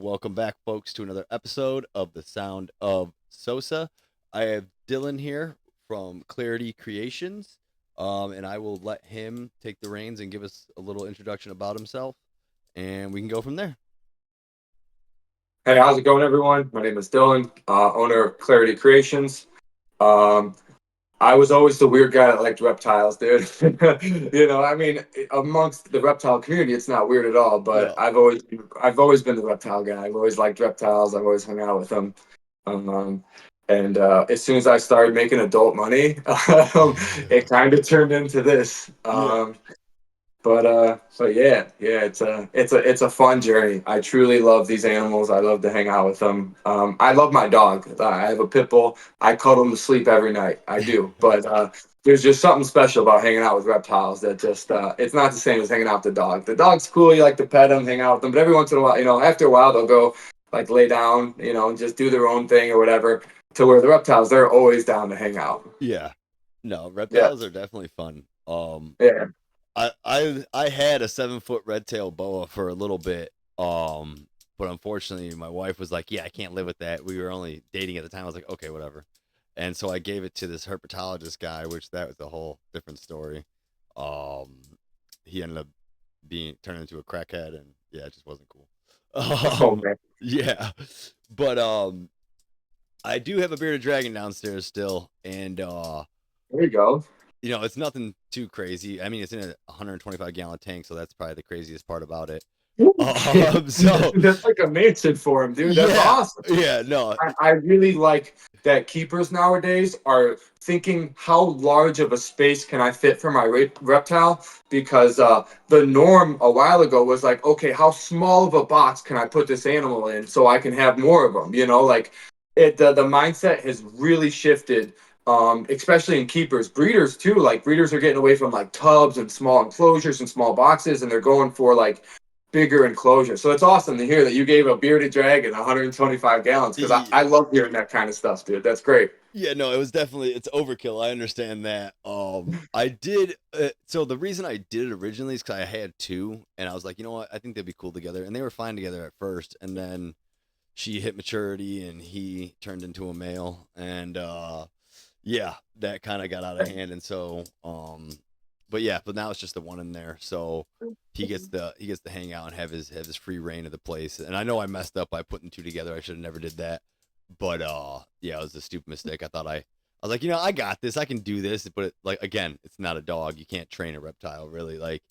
welcome back, folks, to another episode of The Sound of Sosa. I have Dylan here from Clarity Creations, and I will let him take the reins and give us a little introduction about himself, and we can go from there. Hey, how's it going, everyone? My name is Dylan, owner of Clarity Creations. Um, I was always the weird guy that liked reptiles, dude. Amongst the reptile community, it's not weird at all. But Yeah, I've always been the reptile guy. I've always liked reptiles. I've always hung out with them. Um, and as soon as I started making adult money, it kind of turned into this. yeah, But yeah, it's a fun journey. I truly love these animals. I love to hang out with them. I love my dog. I have a pit bull. I cuddle him to sleep every night. I do. But there's just something special about hanging out with reptiles that just it's not the same as hanging out with the dog. The dog's cool. You like to pet them, hang out with them. But every once in a while, after a while, they'll go like lay down, and just do their own thing or whatever. To where the reptiles, they're always down to hang out. yeah. No, Yeah, reptiles are definitely fun. yeah. I had a 7 foot red tail boa for a little bit. But unfortunately my wife was like, "Yeah, I can't live with that." We were only dating at the time. I was like, "Okay, whatever." And so I gave it to this herpetologist guy, which that was a whole different story. Um, he ended up being turned into a crackhead, and yeah, it just wasn't cool. Oh Um, man, yeah, but I do have a bearded dragon downstairs still, and there you go. it's nothing too crazy. I mean, it's in a 125-gallon tank, so that's probably the craziest part about it. So That's like a mansion for him, dude. That's yeah, awesome. yeah, no, I really like that keepers nowadays are thinking how large of a space can I fit for my reptile? Because the norm a while ago was like, okay, how small of a box can I put this animal in so I can have more of them? Like the mindset has really shifted. Especially in keepers, breeders too. Like breeders are getting away from like tubs and small enclosures and small boxes, and they're going for like bigger enclosure. So it's awesome to hear that you gave a bearded dragon 125 gallons because I love hearing that kind of stuff, dude. That's great. yeah, no, it was definitely it's overkill. I understand that. I did. So the reason I did it originally is because I had two, and I was like, you know what, I think they'd be cool together, and they were fine together at first, and then she hit maturity, and he turned into a male, and yeah, that kind of got out of hand, and so but yeah, but now it's just the one in there, so he gets to hang out and have his free reign of the place, and I know I messed up by putting two together. I should have never did that. But yeah, it was a stupid mistake. I was like, I got this. I can do this. But like again, it's not a dog. You can't train a reptile really. Like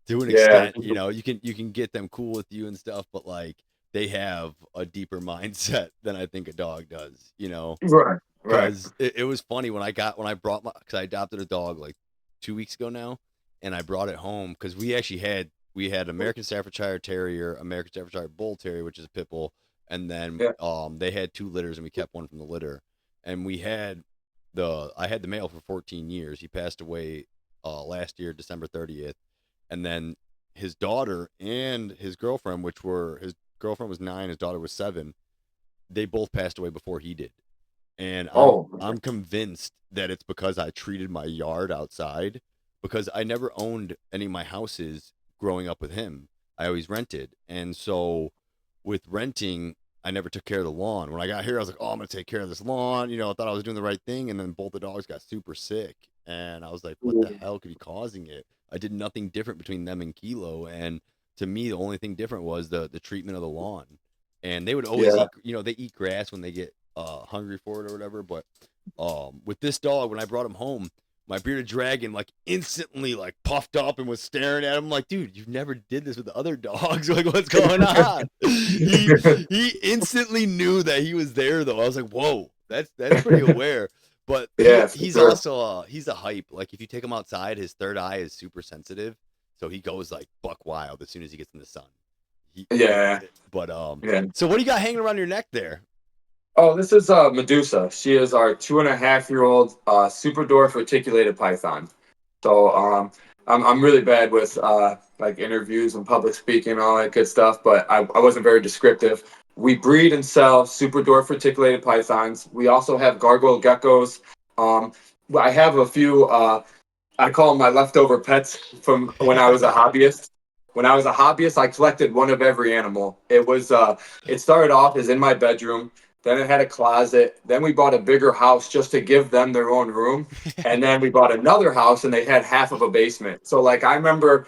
to an Yeah, extent, you can get them cool with you and stuff, but like they have a deeper mindset than I think a dog does. right, right. Because it was funny because I adopted a dog like 2 weeks ago now, and I brought it home because we had American Staffordshire Terrier, American Staffordshire Bull Terrier, which is a pit bull, and then Yeah. they had two litters, and we kept one from the litter, and I had the male for 14 years. He passed away last year, December 30th, and then his daughter and his girlfriend, his girlfriend was 9, his daughter was 7. They both passed away before he did, and I'm Oh, I'm convinced that it's because I treated my yard outside, because I never owned any of my houses growing up with him. I always rented, and so with renting, I never took care of the lawn. When I got here, I was like, "Oh, I'm gonna take care of this lawn." I thought I was doing the right thing, and then both the dogs got super sick, and I was like, "What the hell could be causing it?" I did nothing different between them and Kilo, and to me, the only thing different was the treatment of the lawn. And they would always yeah. eat, they eat grass when they get hungry for it or whatever. But with this dog, when I brought him home, my bearded dragon like instantly like puffed up and was staring at him like, "Dude, you never did this with the other dogs. Like, what's going on?" He instantly knew that he was there though. I was like, "Whoa, that's pretty aware." But Yeah, for he's sure. also he's a hype. Like if you take him outside, his third eye is super sensitive, so he goes like buck wild as soon as he gets in the sun. Yeah, But yeah. so what do you got hanging around your neck there? Oh, this is Medusa. She is our 2.5-year-old super dwarf reticulated python. So I'm really bad with like interviews and public speaking and all that good stuff, but I wasn't very descriptive. We breed and sell super dwarf reticulated pythons. We also have gargoyle geckos. Um, I have a few. I call them my leftover pets from when I was a hobbyist. When I was a hobbyist, I collected one of every animal. It started off as in my bedroom. Then it had a closet. Then we bought a bigger house just to give them their own room. And then we bought another house and they had half of a basement. So like I remember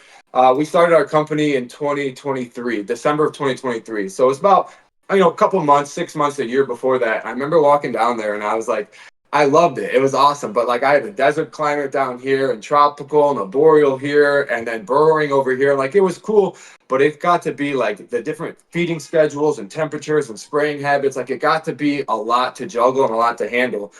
we started our company in 2023, December of 2023. So it's about, a couple months, 6 months, a year before that. I remember walking down there and I was like, I loved it. It was awesome. But like I had a desert climate down here and tropical and a boreal here and then burrowing over here. Like it was cool, but it got to be like the different feeding schedules and temperatures and spraying habits. Like it got to be a lot to juggle and a lot to handle.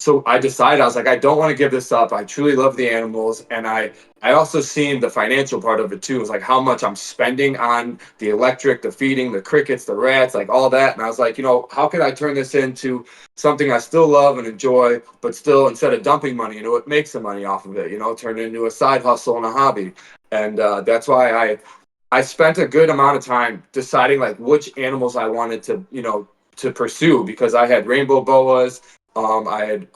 So I decided I was like, I don't want to give this up. I truly love the animals, and I also seen the financial part of it too. It's like how much I'm spending on the electric, the feeding, the crickets, the rats, like all that. And I was like, how could I turn this into something I still love and enjoy, but still instead of dumping money into it, make some money off of it. Turn it into a side hustle and a hobby. And that's why I spent a good amount of time deciding like which animals I wanted to pursue because I had rainbow boas. I had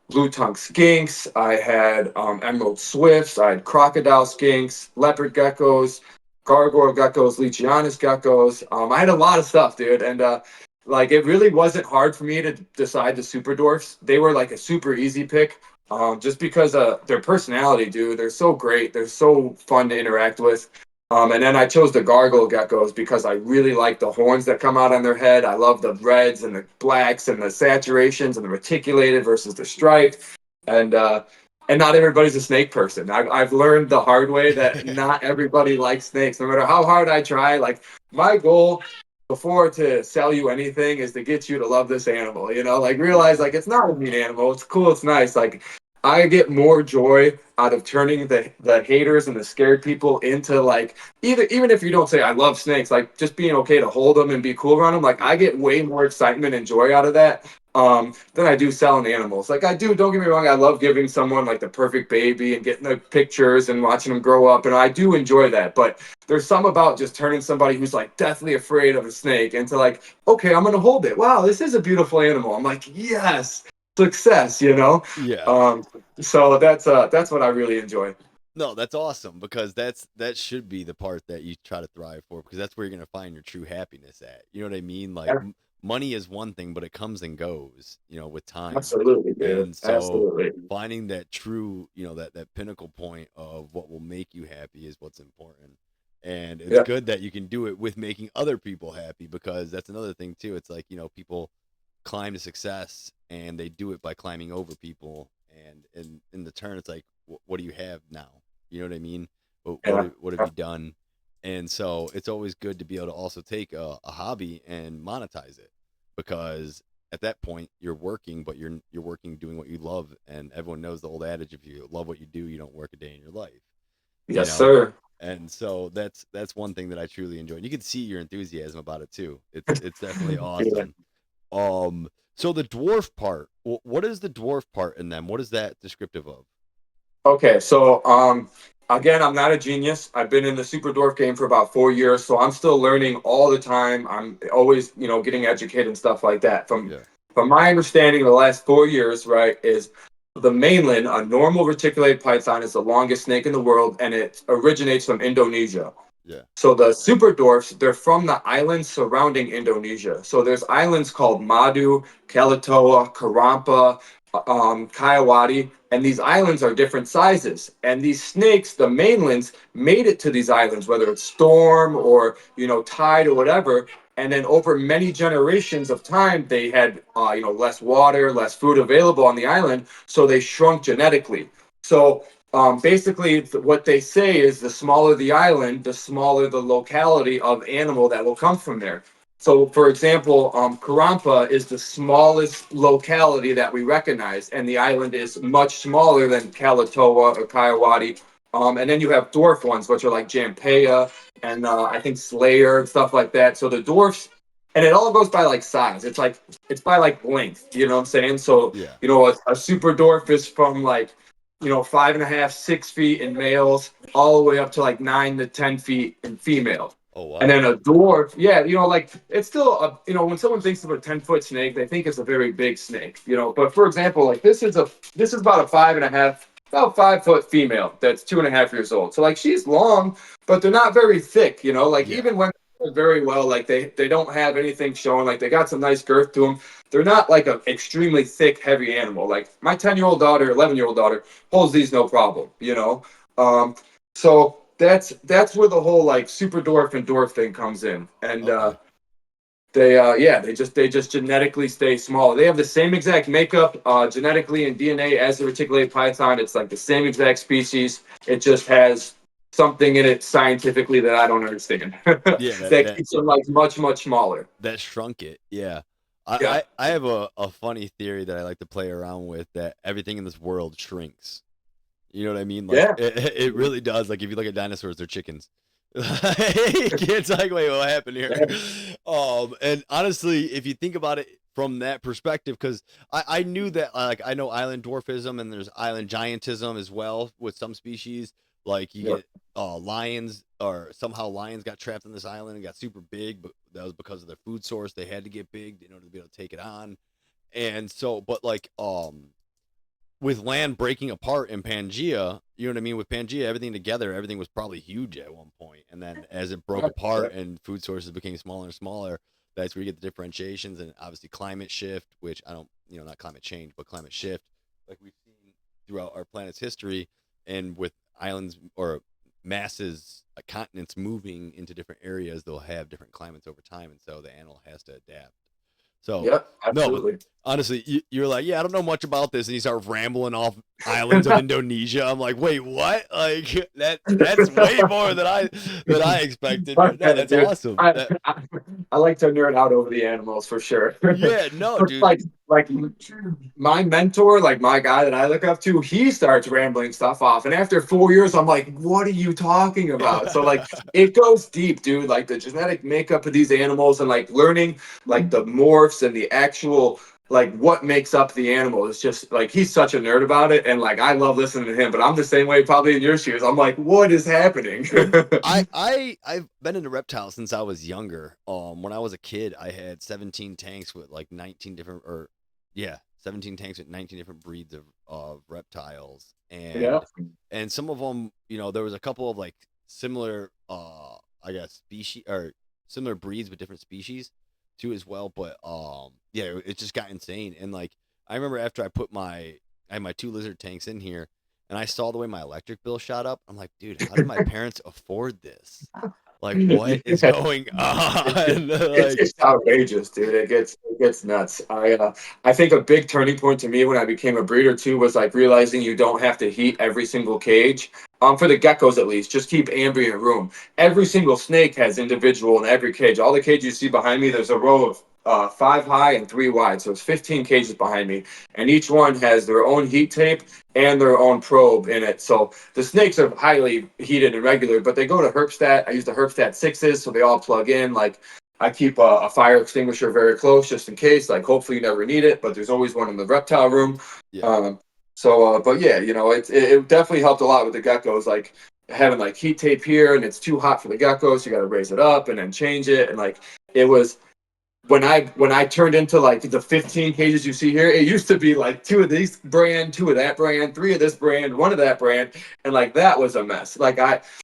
blue tongue skinks. I had emerald swifts. I had crocodile skinks, leopard geckos, gargoyle geckos, Lechianus geckos. I had a lot of stuff, dude. And like it really wasn't hard for me to decide the super dwarfs. They were like a super easy pick. Just because their personality, dude, they're so great. They're so fun to interact with. And then I chose the gargoyle geckos because I really like the horns that come out on their head. I love the reds and the blacks and the saturations and the reticulated versus the striped. And not everybody's a snake person. I've learned the hard way that not everybody likes snakes, no matter how hard I try. Like my goal before to sell you anything is to get you to love this animal. Like realize like it's not a mean animal. It's cool. It's nice. Like I get more joy out of turning the haters and the scared people into like even if you don't say I love snakes, like just being okay to hold them and be cool around them. Like I get way more excitement and joy out of that than I do selling animals. Like I do, don't get me wrong, I love giving someone like the perfect baby and getting the pictures and watching them grow up, and I do enjoy that. But there's some about just turning somebody who's like deathly afraid of a snake into like, okay, I'm gonna hold it. Wow, this is a beautiful animal. I'm like, yes, success. Yeah. So that's what I really enjoy. No, that's awesome because that should be the part that you try to thrive for because that's where you're gonna find your true happiness at. You know what I mean? Like Yeah, money is one thing, but it comes and goes, with time. absolutely, dude. And so Absolutely. finding that true, that pinnacle point of what will make you happy is what's important. And it's Yeah. good that you can do it with making other people happy because that's another thing too. It's like, people climb to success and they do it by climbing over people and in the turn it's like what do you have now, you know what I mean, Yeah. what have you done? And so it's always good to be able to also take a hobby and monetize it because at that point you're working but you're working doing what you love, and everyone knows the old adage, if you love what you do you don't work a day in your life, you Yes, know sir. and so that's one thing that I truly enjoy, and you can see your enthusiasm about it too. It's definitely Yeah. awesome. So the dwarf part, what is the dwarf part in them? What is that descriptive of? Okay, so again, I'm not a genius. I've been in the Super Dwarf game for about 4 years, so I'm still learning all the time. I'm always, getting educated and stuff like that. From Yeah, from my understanding, the last 4 years, right, is the mainland, a normal reticulated python is the longest snake in the world, and it originates from Indonesia. yeah, So the super dwarfs, they're from the islands surrounding Indonesia. So there's islands called Madu, Kalitoa, Karampa, Kayawati, and these islands are different sizes. And these snakes, the mainlands, made it to these islands, whether it's storm or tide or whatever. And then over many generations of time, they had less water, less food available on the island, so they shrunk genetically. So basically, what they say is the smaller the island, the smaller the locality of animal that will come from there. So, for example, Karampa is the smallest locality that we recognize, and the island is much smaller than Kalitoa or Kayawati. And then you have dwarf ones, which are like Jampea and I think Slayer and stuff like that. So the dwarfs, and it all goes by like size. It's by like length. You know what I'm saying? So yeah. a super dwarf is from like 5.5, 6 feet in males, all the way up to like 9 to 10 feet in females. Oh And wow. then a dwarf, yeah, like it's still when someone thinks of a 10 foot snake, they think it's a very big snake. But for example, like this is about a 5.5 about 5 foot female that's 2.5 years old. So like she's long, but they're not very thick, you know. Like Yeah. even when they're very well, like they don't have anything showing. Like they got some nice girth to them. They're not like an extremely thick, heavy animal. Like my 10-year-old daughter, 11-year-old daughter holds these no problem, you know. So that's where the whole like super dwarf and dwarf thing comes in, and Okay. they just genetically stay small. They have the same exact makeup genetically and DNA as the reticulated python. It's like the same exact species. It just has something in it scientifically that I don't understand Yeah, that keeps them like much smaller. that shrunk it. Yeah. Yeah. I have a funny theory that I like to play around with, that everything in this world shrinks. You know what I mean? Like Yeah. it really does. Like if you look at dinosaurs, they're chickens. It's like, wait, what happened here? And honestly, if you think about it from that perspective, because I knew that, like, I know island dwarfism and there's island giantism as well with some species. Like you Yeah. get lions, or somehow lions got trapped on this island and got super big, but that was because of their food source. They had to get big in order to be able to take it on. And so, but like with land breaking apart in Pangea, you know what I mean? With Pangea, everything together, everything was probably huge at one point. And then as it broke Yeah. apart and food sources became smaller and smaller, that's where you get the differentiations, and obviously climate shift, which I don't, not climate change, but climate shift, like we've seen throughout our planet's history, and with islands or masses, continents moving into different areas, they'll have different climates over time. And so the animal has to adapt. So, Yep. no, but Absolutely. honestly, you're like, yeah, I don't know much about this, and you start rambling off islands of Indonesia. I'm like, wait, what? Like that's way more than I expected. My But no, bad, that's dude. awesome. I like to nerd out over the animals for sure. Yeah, no, But dude. like my mentor, like my guy that I look up to, he starts rambling stuff off, and after 4 years, I'm like, "What are you talking about?" So like, it goes deep, dude. Like the genetic makeup of these animals, and like learning like the morphs and the actual like what makes up the animal is just like he's such a nerd about it, and like I love listening to him. But I'm the same way, probably in your shoes. I'm like, what is happening? I've been into reptiles since I was younger. When I was a kid, I had 17 tanks with like 19 different, or yeah, 17 tanks with 19 different breeds of reptiles, Yeah. and some of them, there was a couple of like similar, I guess species, or similar breeds with different species too as well. But yeah, it just got insane. And like I remember after I had my two lizard tanks in here, and I saw the way my electric bill shot up. I'm like, dude, how did my parents afford this? Like, what is Yeah. going It, it, on? it's Like, it's outrageous, dude. It gets nuts. I think a big turning point to me when I became a breeder too was like realizing you don't have to heat every single cage. For the geckos at least, just keep ambient room. Every single snake has individual in every cage. All the cages you see behind me, there's a row of 5 high and 3 wide, so it's 15 cages behind me, and each one has their own heat tape and their own probe in it. So the snakes are highly heated and regular, but they go to Herpstat. I use the Herpstat sixes, so they all plug in. Like I keep a fire extinguisher very close just in case. Like hopefully you never need it, but there's always one in the reptile room. yeah, But yeah, it definitely helped a lot with the geckos. Like having like heat tape here, and it's too hot for the geckos, you got to raise it up and then change it, and like it was when I turned into like the 15 cages you see here, it used to be like two of this brand, two of that brand, three of this brand, one of that brand, and like that was a mess. Like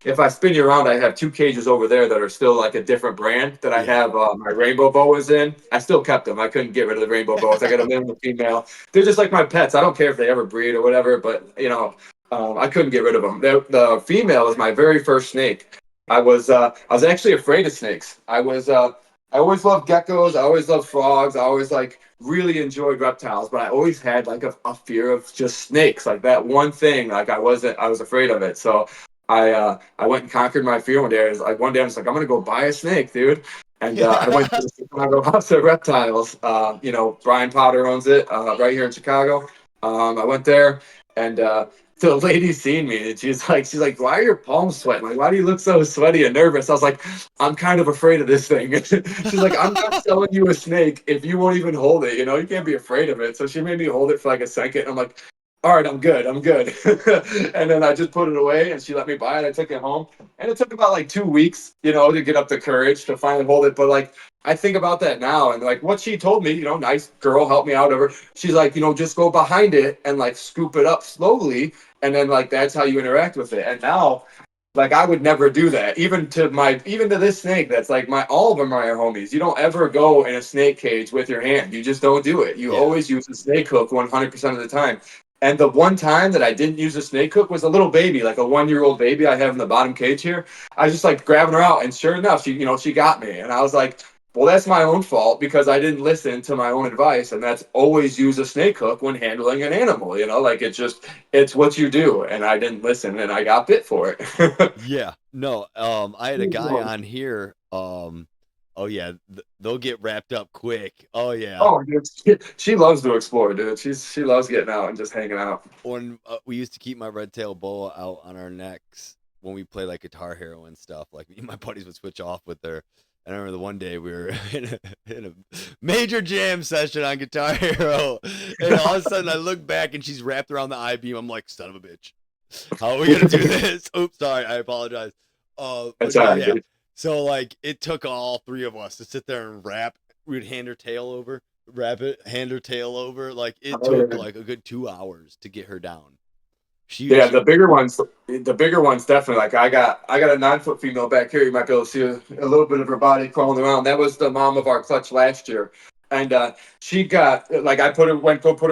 if I spin you around, I have two cages over there that are still like a different brand that I yeah, have my rainbow boas in. I still kept them. I couldn't get rid of the rainbow boas. I got a male and a female. They're just like my pets. I don't care if they ever breed or whatever, but I couldn't get rid of them. The female is my very first snake. I was actually afraid of snakes. I always loved geckos. I always loved frogs. I always like really enjoyed reptiles, but I always had like a fear of just snakes. Like that one thing, like I was afraid of it. So I went and conquered my fear one day. I was like one day I was like, I'm gonna go buy a snake, dude. And I went to the Chicago House of Reptiles. Brian Potter owns it right here in Chicago. I went there, and the lady seen me, and she's like, why are your palms sweating? Like, why do you look so sweaty and nervous? I was like, I'm kind of afraid of this thing. She's like, I'm not selling you a snake if you won't even hold it. You can't be afraid of it. So she made me hold it for like a second. I'm like, all right, I'm good. I'm good. And then I just put it away and she let me buy it. I took it home and it took about like 2 weeks, to get up the courage to finally hold it. But like, I think about that now and like what she told me, nice girl, help me out over. She's like, just go behind it and like scoop it up slowly. And then like, that's how you interact with it. And now, like I would never do that. Even to this snake, that's like all of them are your homies. You don't ever go in a snake cage with your hand. You just don't do it. You Yeah. always use a snake hook 100% of the time. And the one time that I didn't use a snake hook was a little baby, like a 1-year-old baby I have in the bottom cage here. I was just like grabbing her out, and sure enough, she got me. And I was like, well, that's my own fault because I didn't listen to my own advice, and that's always use a snake hook when handling an animal. Like it's what you do, and I didn't listen, and I got bit for it. Yeah. No, I had a guy on here. Oh yeah, they'll get wrapped up quick. Oh yeah. Oh, dude, she loves to explore, dude. She loves getting out and just hanging out. When we used to keep my red tail boa out on our necks when we play like Guitar Hero and stuff. Like me and my buddies would switch off with her. And I remember the one day we were in a major jam session on Guitar Hero, and all of a sudden I look back and she's wrapped around the I-beam. I'm like, son of a bitch, how are we gonna do this? Oops, sorry, I apologize. That's But all no, right, yeah. dude. So like it took all three of us to sit there and wrap. We'd hand her tail over, wrap it, hand her tail over. Like it Oh, took yeah. like a good 2 hours to get her down. Yeah, She the bigger ones definitely. Like I got a 9 foot female back here. You might be able to see a little bit of her body crawling around. That was the mom of our clutch last year, and she got like I put her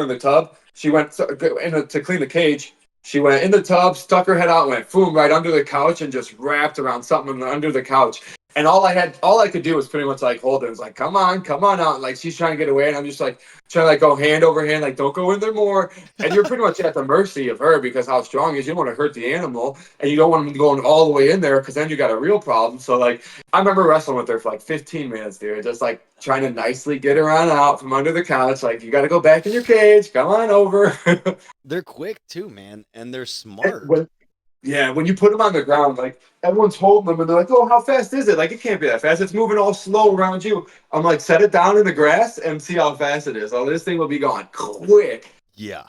in the tub. She went to clean the cage. She went in the tub, stuck her head out, went boom right under the couch, and just wrapped around something under the couch. And all I could do was pretty much like hold her. It was like, come on out. Like she's trying to get away, and I'm just like trying to like go hand over hand, like don't go in there more. And you're pretty much at the mercy of her because how strong is you don't want to hurt the animal and you don't want them going all the way in there because then you got a real problem. So like I remember wrestling with her for like 15 minutes, dude, just like trying to nicely get her on out from under the couch. Like you got to go back in your cage. Come on over. they're quick too, man, and they're smart. when, yeah, when you put them on the ground, like everyone's holding them and they're like, "Oh, how fast is it?" Like it can't be that fast. It's moving all slow around you. I'm like, set it down in the grass and see how fast it is. Oh, this thing will be going quick. Yeah.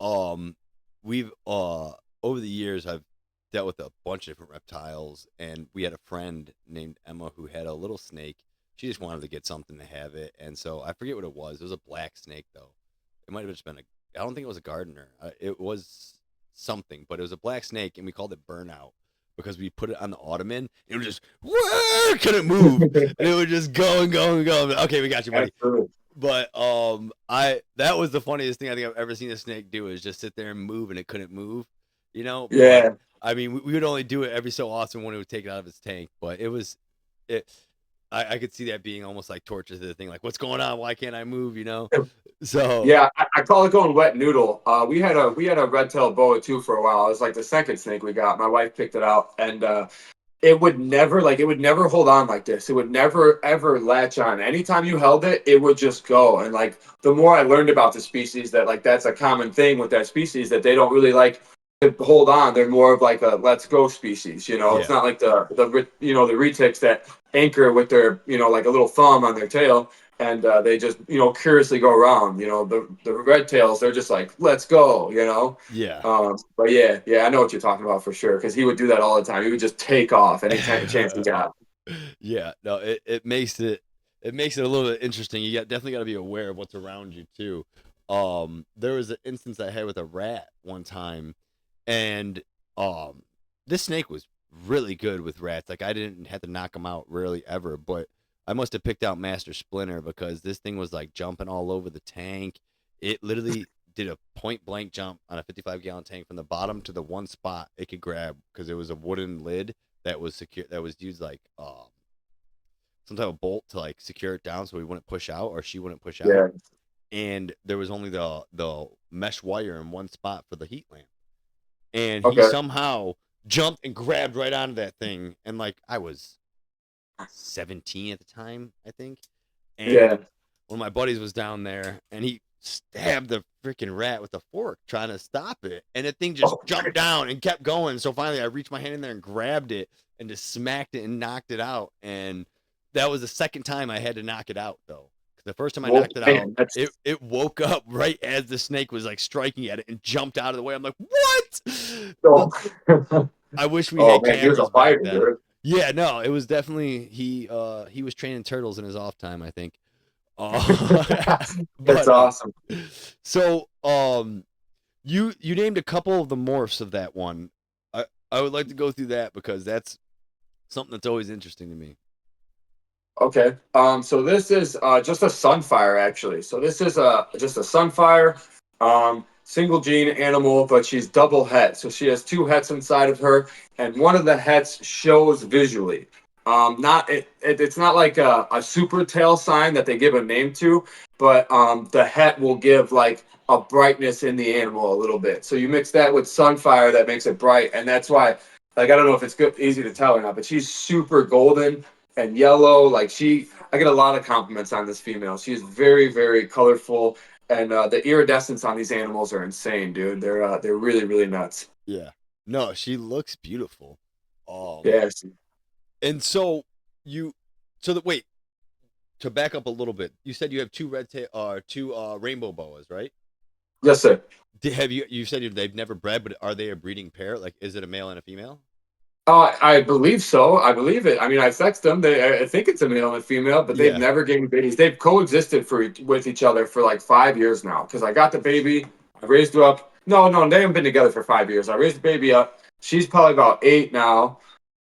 Um, we've over the years I've dealt with a bunch of different reptiles, and we had a friend named Emma who had a little snake. She just wanted to get something to have it, and so I forget what it was. It was a black snake though. It might have just been a. I don't think it was a gardener. It was something, but it was a black snake, and we called it Burnout because we put it on the ottoman. It would just couldn't move, and it would just go and go and go. Okay, we got you, buddy. Absolutely. But I that was the funniest thing I think I've ever seen a snake do is just sit there and move, and it couldn't move, But Yeah. I mean, we would only do it every so often when it would take it out of its tank. But it was it. I could see that being almost like torture to the thing, like what's going on? Why can't I move? So Yeah, I call it going wet noodle. We had a red tailed boa too for a while. It was like the second snake we got. My wife picked it out, and it would never hold on like this. It would never ever latch on. Anytime you held it, it would just go. And like the more I learned about the species, that like that's a common thing with that species that they don't really like to hold on. They're more of like a let's go species. It's yeah, not like the retics that anchor with their like a little thumb on their tail and they just curiously go around. The red tails, they're just like let's go. yeah. But yeah, I know what you're talking about for sure because he would do that all the time. He would just take off any chance he got. Yeah, no, it makes it a little bit interesting. Definitely got to be aware of what's around you too. There was an instance I had with a rat one time, and um, this snake was really good with rats. Like I didn't have to knock him out really ever, but I must have picked out Master Splinter because this thing was like jumping all over the tank. It literally did a point blank jump on a 55-gallon tank from the bottom to the one spot it could grab because it was a wooden lid that was secure that was used like some type of bolt to like secure it down so he wouldn't push out or she wouldn't push out. Yeah. And there was only the mesh wire in one spot for the heat lamp. And he Okay. somehow jumped and grabbed right onto that thing. And like I was 17 at the time, I think. And Yeah. one of my buddies was down there and he stabbed the freaking rat with a fork trying to stop it. And the thing just Oh, jumped down and kept going. So finally I reached my hand in there and grabbed it and just smacked it and knocked it out. And that was the second time I had to knock it out though. The first time I Well, knocked it out, man, that's it woke up right as the snake was like striking at it and jumped out of the way. I'm like, what? so. I wish we Oh had man, he was a cameras back fighter, then. dude. Yeah, no, it was definitely he was training turtles in his off time, I think. Uh, That's but awesome. so you named a couple of the morphs of that one. I would like to go through that because that's something that's always interesting to me. Okay. So this is just a sunfire actually. So this is just a sunfire, single gene animal, but she's double het. So she has two hets inside of her, and one of the hets shows visually. Not it's not like a super tail sign that they give a name to, but the het will give like a brightness in the animal a little bit. So you mix that with sunfire, that makes it bright, and that's why. Like I don't know if it's good, easy to tell or not, but she's super golden and yellow. Like I get a lot of compliments on this female. She's very, very colorful, and the iridescence on these animals are insane, dude. They're really, really nuts. Yeah. No, she looks beautiful. Yes, And so you, so that wait to back up a little bit. You said you have two rainbow boas, right? yes, sir. Have you? You said they've never bred, but are they a breeding pair? Like, is it a male and a female? I believe so. I believe it. I mean, I sexed them. I think it's a male and female, but they've Yeah. never given me babies. They've coexisted with each other for like 5 years now. Because I got the baby, I raised her up. No, no, they haven't been together for 5 years. I raised the baby up. She's probably about 8 now.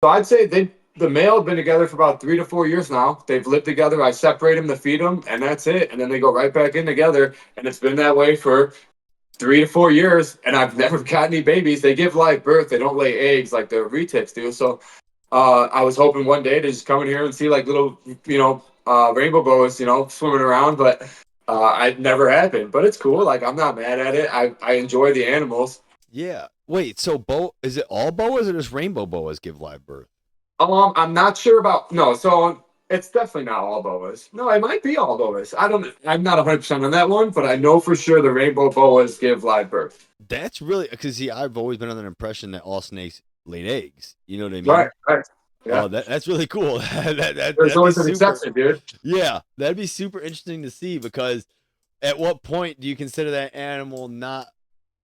So I'd say the male have been together for about 3 to 4 years now. They've lived together. I separate them to feed them, and that's it. And then they go right back in together, and it's been that way for 3 to 4 years, and I've never got any babies. They give live birth. They don't lay eggs like the retics do. So I was hoping one day to just come in here and see like little, rainbow boas, swimming around, but it never happened. But it's cool. Like I'm not mad at it. I enjoy the animals. Yeah. Wait. So is it all boas or just rainbow boas give live birth? I'm not sure about no. So it's definitely not all boas. No, it might be all boas. I don't. I'm not 100% on that one, but I know for sure the rainbow boas give live birth. That's really because see, I've always been under the impression that all snakes laid eggs. You know what I Right. mean? Right. Oh, Yeah. that's really cool. There's That'd be always an super. exception, dude. Yeah, that'd be super interesting to see because at what point do you consider that animal not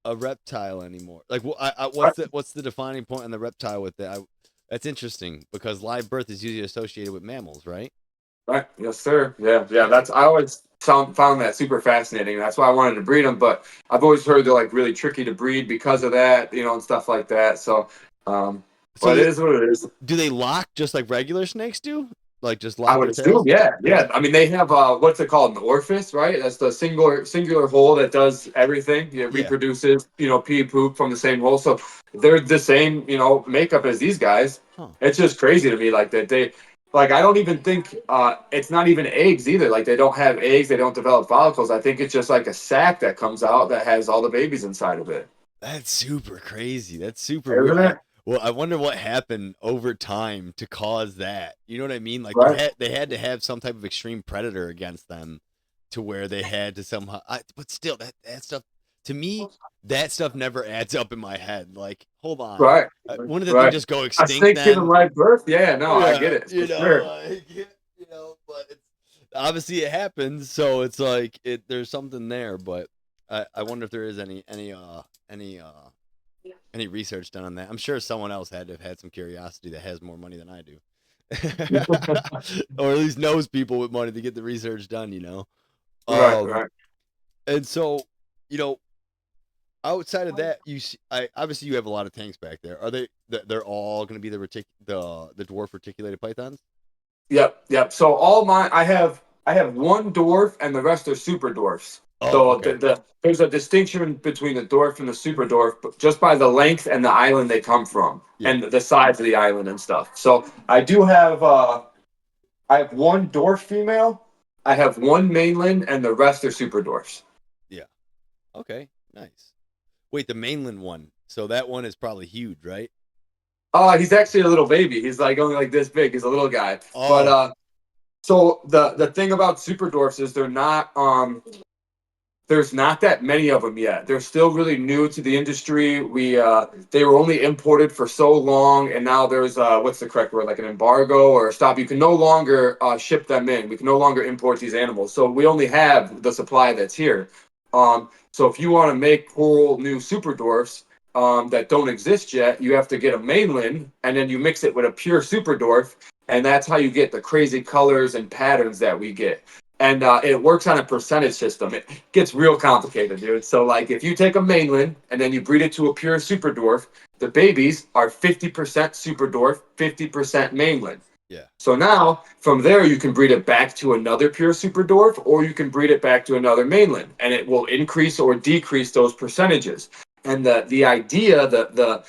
a reptile anymore? Like, what's the defining point on the reptile with that? That's interesting because live birth is usually associated with mammals, right? Right. Yes, sir. Yeah. Yeah. That's I always found that super fascinating. That's why I wanted to breed them. But I've always heard they're like really tricky to breed because of that, and stuff like that. So, So but it is what it is. do they lock just like regular snakes do? Like just I lock would their assume, tails? yeah, Yeah. yeah. I mean, they have what's it called, an orifice, right? That's the singular hole that does everything. It Yeah. reproduces, pee poop from the same hole. So they're the same, makeup as these guys. Huh. It's just crazy to me, like that they, like I don't even think it's not even eggs either. Like they don't have eggs, they don't develop follicles. I think it's just like a sac that comes out that has all the babies inside of it. That's super crazy. That's super weird. Isn't it? Well, I wonder what happened over time to cause that. You know what I mean? Like Right. they had to have some type of extreme predator against them to where they had to somehow. But still, that stuff to me, that stuff never adds up in my head. Like, hold on, Right. wouldn't the thing Right. just go A extinct snake giving then? live birth? Yeah, no, I Yeah, get it for sure. but it's obviously it happens. So it's like there's something there, but I wonder if there is any research done on that. I'm sure someone else had to have had some curiosity that has more money than I do. Or at least knows people with money to get the research done. Right, Um, right. and so, you know, outside of that, obviously you have a lot of tanks back there. Are they're all going to be the dwarf reticulated pythons? Yep, yep. So all I have one dwarf and the rest are super dwarfs. Oh, So okay. there's a distinction between the dwarf and the super dwarf just by the length and the island they come from Yeah, and the size of the island and stuff. So I have one dwarf female, I have one mainland, and the rest are super dwarfs. yeah. Okay, nice. Wait, the mainland one. So that one is probably huge, right? He's actually a little baby. He's like only like this big. He's a little guy. But Oh, so the thing about super dwarfs is they're not there's not that many of them yet. They're still really new to the industry. They were only imported for so long, and now there's what's the correct word, like an embargo or a stop. You can no longer ship them in. We can no longer import these animals, so we only have the supply that's here. So if you want to make whole new super dwarfs that don't exist yet, you have to get a mainland, and then you mix it with a pure super dwarf, and that's how you get the crazy colors and patterns that we get. And it works on a percentage system. It gets real complicated, dude. So, like, if you take a mainland and then you breed it to a pure super dwarf, the babies are 50% super dwarf, 50% mainland. Yeah. So now, from there, you can breed it back to another pure super dwarf, or you can breed it back to another mainland, and it will increase or decrease those percentages. And the idea, the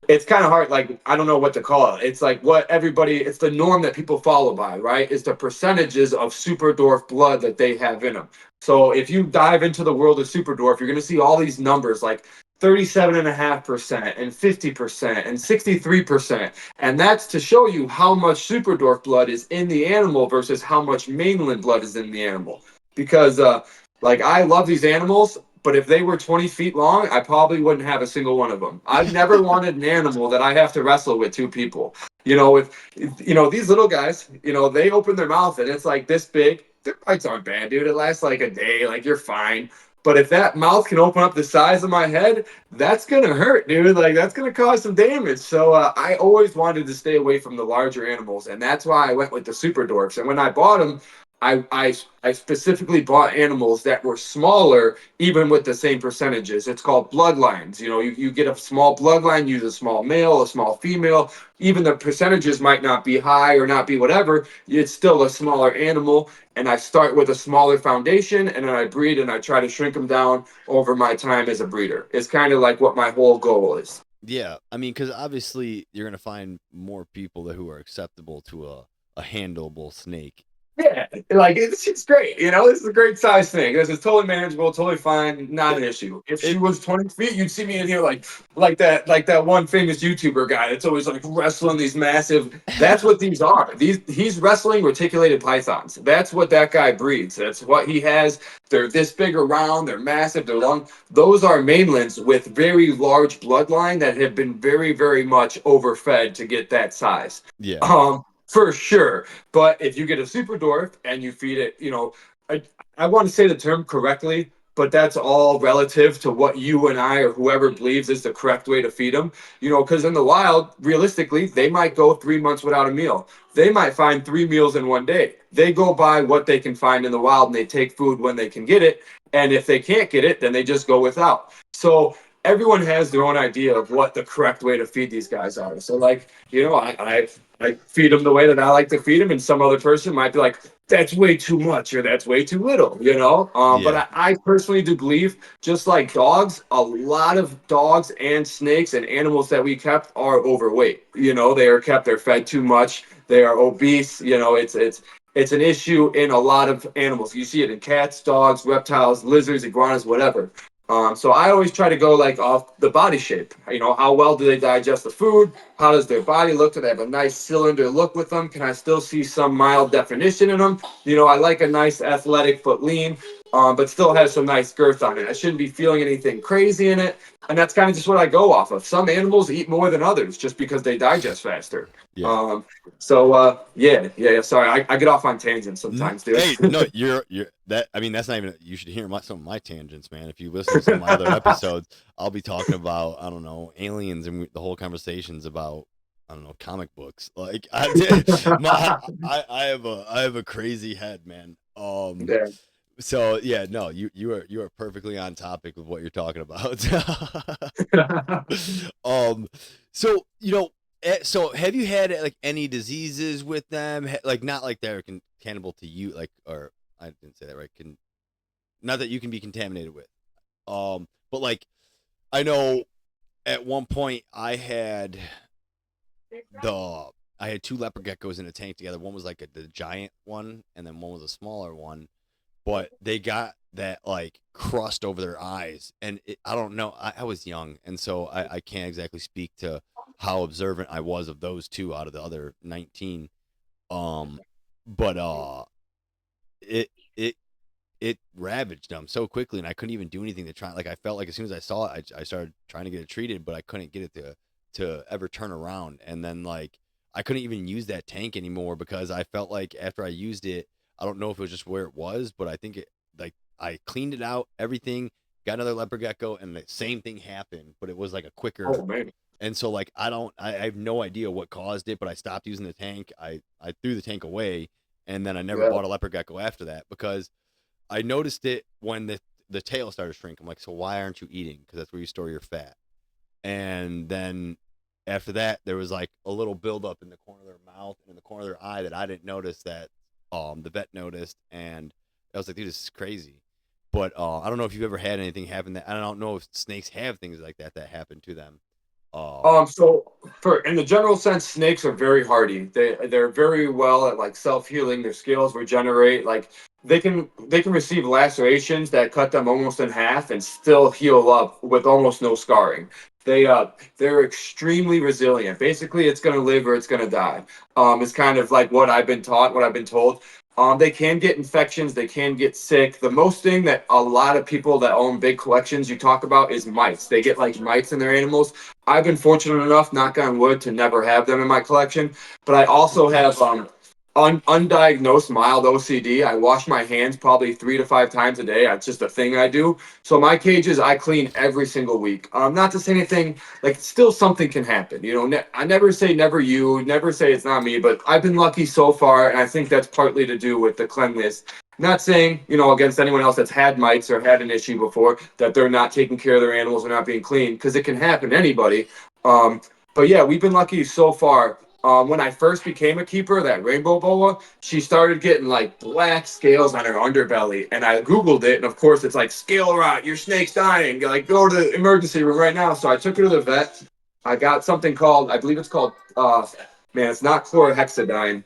it's kind of hard, like I don't know what to call it. It's like what everybody, it's the norm that people follow by, right? Is the percentages of super dwarf blood that they have in them. So if you dive into the world of super dwarf, you're going to see all these numbers like 37.5% and 50% and 63%. And that's to show you how much super dwarf blood is in the animal versus how much mainland blood is in the animal. Because like I love these animals, but if they were 20 feet long, I probably wouldn't have a single one of them. I've never wanted an animal that I have to wrestle with two people. If these little guys, they open their mouth and it's like this big. Their bites aren't bad, dude. It lasts like a day. Like you're fine. But if that mouth can open up the size of my head, that's gonna hurt, dude. Like that's gonna cause some damage. So I always wanted to stay away from the larger animals, and that's why I went with the super dwarfs. And when I bought them, I specifically bought animals that were smaller, even with the same percentages. It's called bloodlines. You get a small bloodline, use a small male, a small female. Even the percentages might not be high or not be whatever. It's still a smaller animal. And I start with a smaller foundation, and then I breed and I try to shrink them down over my time as a breeder. It's kind of like what my whole goal is. Yeah, I mean, because obviously you're gonna find more people who are acceptable to a handleable snake. Yeah, like it's great. This is a great size thing. This is totally manageable, totally fine, not It, an issue. If she it was 20 feet, you'd see me in here like that one famous YouTuber guy that's always like wrestling these massive. That's what these are. He's wrestling reticulated pythons. That's what that guy breeds. That's what he has. They're this big around. They're massive. They're long. Those are mainlands with very large bloodline that have been very, very much overfed to get that size. yeah, For sure. But if you get a super dwarf and you feed it, I want to say the term correctly, but that's all relative to what you and I or whoever believes is the correct way to feed them. Because in the wild, realistically, they might go 3 months without a meal. They might find 3 meals in one day. They go by what they can find in the wild and they take food when they can get it. And if they can't get it, then they just go without. So everyone has their own idea of what the correct way to feed these guys are. So, like, I feed them the way that I like to feed them, and some other person might be like, "That's way too much," or "That's way too little," you know. But yeah, I personally do believe, just like dogs, a lot of dogs and snakes and animals that we kept are overweight. They are kept, they're fed too much, they are obese. It's an issue in a lot of animals. You see it in cats, dogs, reptiles, lizards, iguanas, whatever. So I always try to go like off the body shape. How well do they digest the food? How does their body look? Do they have a nice cylinder look with them? Can I still see some mild definition in them? I like a nice athletic foot lean, but still has some nice girth on it. I shouldn't be feeling anything crazy in it. And that's kind of just what I go off of. Some animals eat more than others just because they digest faster. yeah. So, yeah. Sorry, I get off on tangents sometimes, dude. Hey, no, you're that. I mean, that's not even. You should hear some of my tangents, man. If you listen to some of my other episodes, I'll be talking about I don't know aliens, and the whole conversation's about I don't know comic books. Like I did, I have a crazy head, man. Yeah. So yeah, no, you are perfectly on topic with what you're talking about. um, so so have you had like any diseases with them? Like not like they're cannibal to you, like or I didn't say that right. Not that you can be contaminated with. But like I know at one point I had two leopard geckos in a tank together. One was like the giant one, and then one was a smaller one. But they got that like crust over their eyes, and I don't know. I was young, and so I can't exactly speak to how observant I was of those two out of the other 19. Um, but it it ravaged them so quickly, and I couldn't even do anything to try. Like I felt like as soon as I saw it, I started trying to get it treated, but I couldn't get it to ever turn around. And then like I couldn't even use that tank anymore because I felt like after I used it, I don't know if it was just where it was, but I think it like I cleaned it out, everything, got another leopard gecko, and the same thing happened, but it was like a quicker. Oh man. And so like I have no idea what caused it, but I stopped using the tank. I threw the tank away, and then I never Yeah. bought a leopard gecko after that because I noticed it when the tail started to shrink. I'm like, so why aren't you eating? Because that's where you store your fat. And then after that, there was like a little buildup in the corner of their mouth and in the corner of their eye that I didn't notice that the vet noticed, and I was like, dude, this is crazy. But I don't know if you've ever had anything happen that I don't know if snakes have things like that happen to them. So for in the general sense, snakes are very hardy. They're very well at like self-healing. Their scales regenerate. Like they can receive lacerations that cut them almost in half and still heal up with almost no scarring. They're extremely resilient. Basically, it's gonna live or it's gonna die. It's kind of like what I've been taught, what I've been told. They can get infections, they can get sick. The most thing that a lot of people that own big collections you talk about is mites. They get like mites in their animals. I've been fortunate enough, knock on wood, to never have them in my collection. But I also have undiagnosed mild OCD. I wash my hands probably 3 to 5 times a day. It's just a thing I do. So my cages I clean every single week. Not to say anything, like still something can happen. I never say never you, never say it's not me, but I've been lucky so far, and I think that's partly to do with the cleanliness. Not saying, against anyone else that's had mites or had an issue before, that they're not taking care of their animals or not being clean, because it can happen to anybody. But yeah, we've been lucky so far. When I first became a keeper, that rainbow boa, she started getting like black scales on her underbelly. And I Googled it, and of course, it's like scale rot, your snake's dying. Like, go to the emergency room right now. So I took her to the vet. I got something called, I believe it's called, man, it's not chlorhexidine.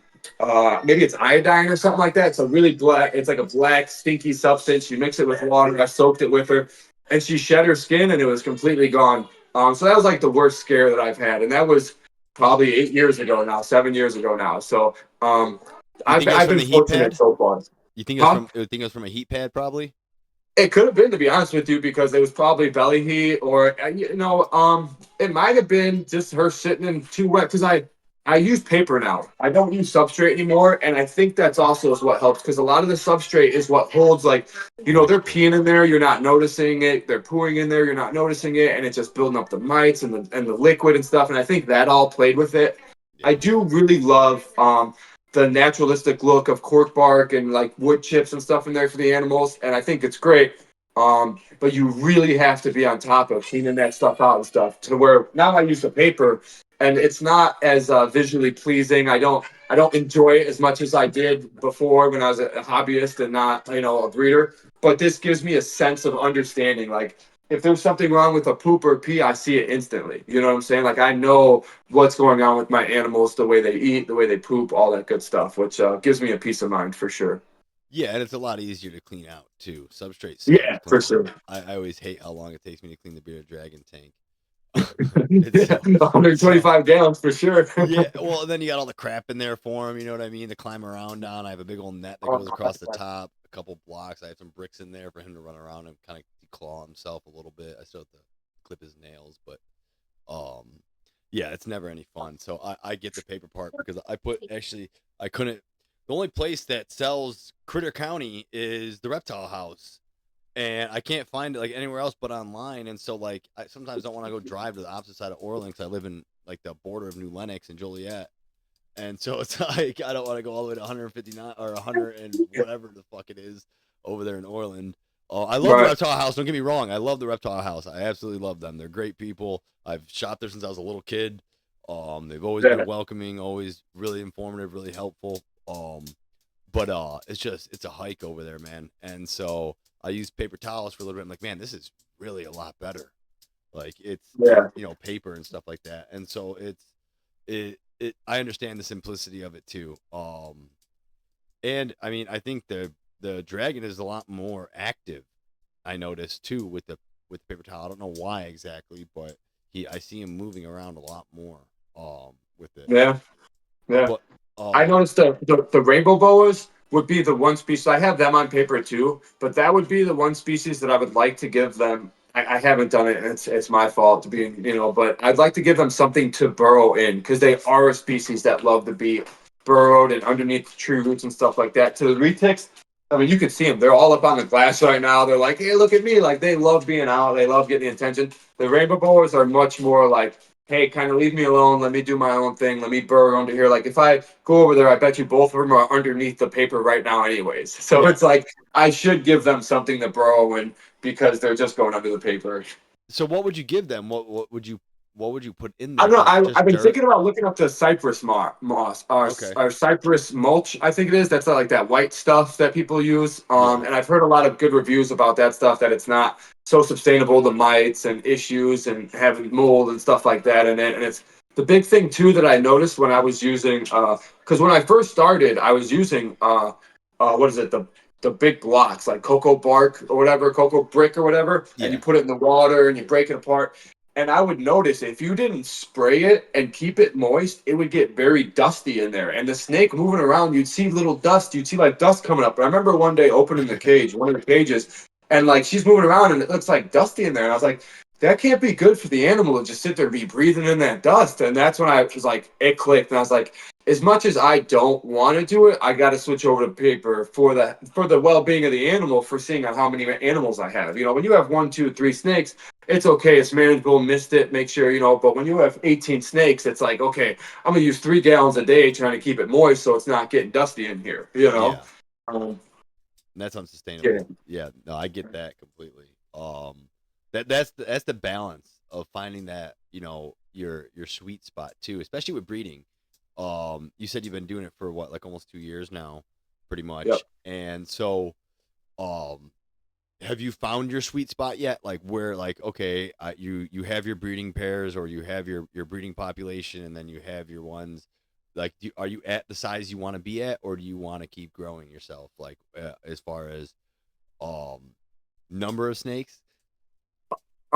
Maybe it's iodine or something like that. It's a really black, it's like a black, stinky substance. You mix it with water. I soaked it with her, and she shed her skin, and it was completely gone. So that was like the worst scare that I've had, and that was probably 8 years ago now, 7 years ago now. So You I've think it was I've from been the heat fortunate pad? so far. You think it was Huh? from? You think it was from a heat pad, probably? It could have been, to be honest with you, because it was probably belly heat, or it might have been just her sitting in too wet. Because I use paper now. I don't use substrate anymore, and I think that's also is what helps. Because a lot of the substrate is what holds, like, they're Moisture. peeing in there, you're not noticing it. They're pooing in there, you're not noticing it, and it's just building up the mites and the liquid and stuff. And I think that all played with it. I Yeah. do really love the naturalistic look of cork bark and like wood chips and stuff in there for the animals, and I think it's great. But you really have to be on top of cleaning that stuff out and stuff, to where now I use the paper, and it's not as visually pleasing. I don't enjoy it as much as I did before when I was a hobbyist and not a breeder. But this gives me a sense of understanding. Like, if there's something wrong with a poop or pee, I see it instantly. You know what I'm saying? Like, I know what's going on with my animals, the way they eat, the way they poop, all that good stuff, which gives me a peace of mind for sure. Yeah, and it's a lot easier to clean out too. Substrate sucks Yeah, for cleaning. sure. I always hate how long it takes me to clean the bearded dragon tank. It's Yeah, so 125 gallons for sure. yeah. Well, then you got all the crap in there for him. You know what I mean? To climb around on. I have a big old net that Oh, goes across the top. A couple blocks. I have some bricks in there for him to run around and kind of declaw himself a little bit. I still have to clip his nails, but um, yeah, it's never any fun. So I get the paper part because I put actually I couldn't. The only place that sells Critter County is the Reptile House, and I can't find it like anywhere else but online. And so like I sometimes don't want to go drive to the opposite side of Orleans. I live in like the border of New Lenox and Joliet, and so it's like I don't want to go all the way to 159 or 100 and whatever the fuck it is over there in Orland. Oh, I love the right. Reptile House. Don't get me wrong. I love the Reptile House. I absolutely love them. They're great people. I've shopped there since I was a little kid. They've always been Yeah. welcoming, always really informative, really helpful. But it's a hike over there, man. And so I use paper towels for a little bit. I'm like, man, this is really a lot better. Like it's Yeah. paper and stuff like that. And so it I understand the simplicity of it too. And I mean I think the dragon is a lot more active. I noticed too with paper towel. I don't know why exactly, but I see him moving around a lot more with it. Yeah. Yeah. But I um noticed the rainbow boas. would be the one species. I have them on paper too, but that would be the one species that I would like to give them. I haven't done it. It's my fault to be, but I'd like to give them something to burrow in because they are a species that love to be burrowed and underneath the tree roots and stuff like that. To the retics, I mean, you can see them. They're all up on the glass right now. They're like, hey, look at me. Like, they love being out. They love getting the attention. The rainbow boas are much more like, hey, kind of leave me alone. Let me do my own thing. Let me burrow under here. Like, if I go over there, I bet you both of them are underneath the paper right now anyways. So it's like, I should give them something to burrow in because they're just going under the paper. So what would you give them? What would you put in I there? don't know. Just I've been dirt? thinking about looking up the cypress moss Okay. or cypress mulch. I think it is. That's like that white stuff that people use. Yeah. And I've heard a lot of good reviews about that stuff. That it's not so sustainable to mites and issues and having mold and stuff like that in it. And it's the big thing too that I noticed when I was using because when I first started, I was using what is it the big blocks like cocoa bark or whatever, cocoa brick or whatever, and you Yeah. put it in the water and you break it apart. And I would notice if you didn't spray it and keep it moist, it would get very dusty in there. And the snake moving around, you'd see little dust. You'd see like dust coming up. And I remember one day opening the cage, one of the cages, and like she's moving around and it looks like dusty in there. And I was like, that can't be good for the animal to just sit there and be breathing in that dust. And that's when I was like, it clicked. And I was like, as much as I don't want to do it, I got to switch over to paper for the well-being of the animal, for seeing how many animals I have. When you have 1, 2, 3 snakes, it's okay. It's manageable. Missed it. Make sure, But when you have 18 snakes, it's like, okay, I'm gonna use 3 gallons a day trying to keep it moist so it's not getting dusty in here. Yeah. Um, That's yeah. unsustainable. Yeah. No, I get that completely. That's the balance of finding that your sweet spot too, especially with breeding. You said you've been doing it for what, like almost 2 years now, pretty Yep. much, and so um have you found your sweet spot yet? Like where, like, okay, you have your breeding pairs, or you have your breeding population, and then you have your ones. Like, are you at the size you want to be at, or do you want to keep growing yourself? Like, as far as um number of snakes?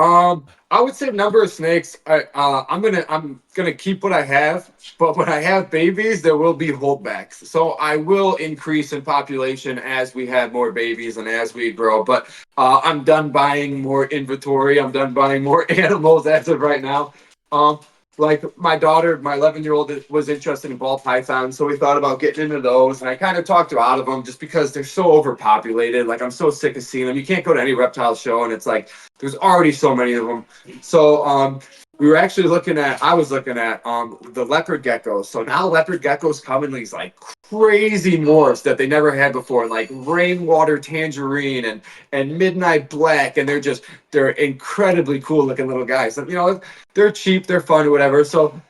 I would say number of snakes. I'm gonna keep what I have, but when I have babies, there will be holdbacks. So I will increase in population as we have more babies and as we grow. But I'm done buying more inventory. I'm done buying more animals as of right now. Um, like my daughter, my 11-year-old was interested in ball pythons, so we thought about getting into those. And I kind of talked her out of them just because they're so overpopulated. Like I'm so sick of seeing them. You can't go to any reptile show and it's like there's already so many of them. So we were actually I was looking at the leopard geckos. So now leopard geckos come in these like crazy morphs that they never had before, like rainwater tangerine and midnight black, and they're incredibly cool looking little guys. And, they're cheap, they're fun, whatever. So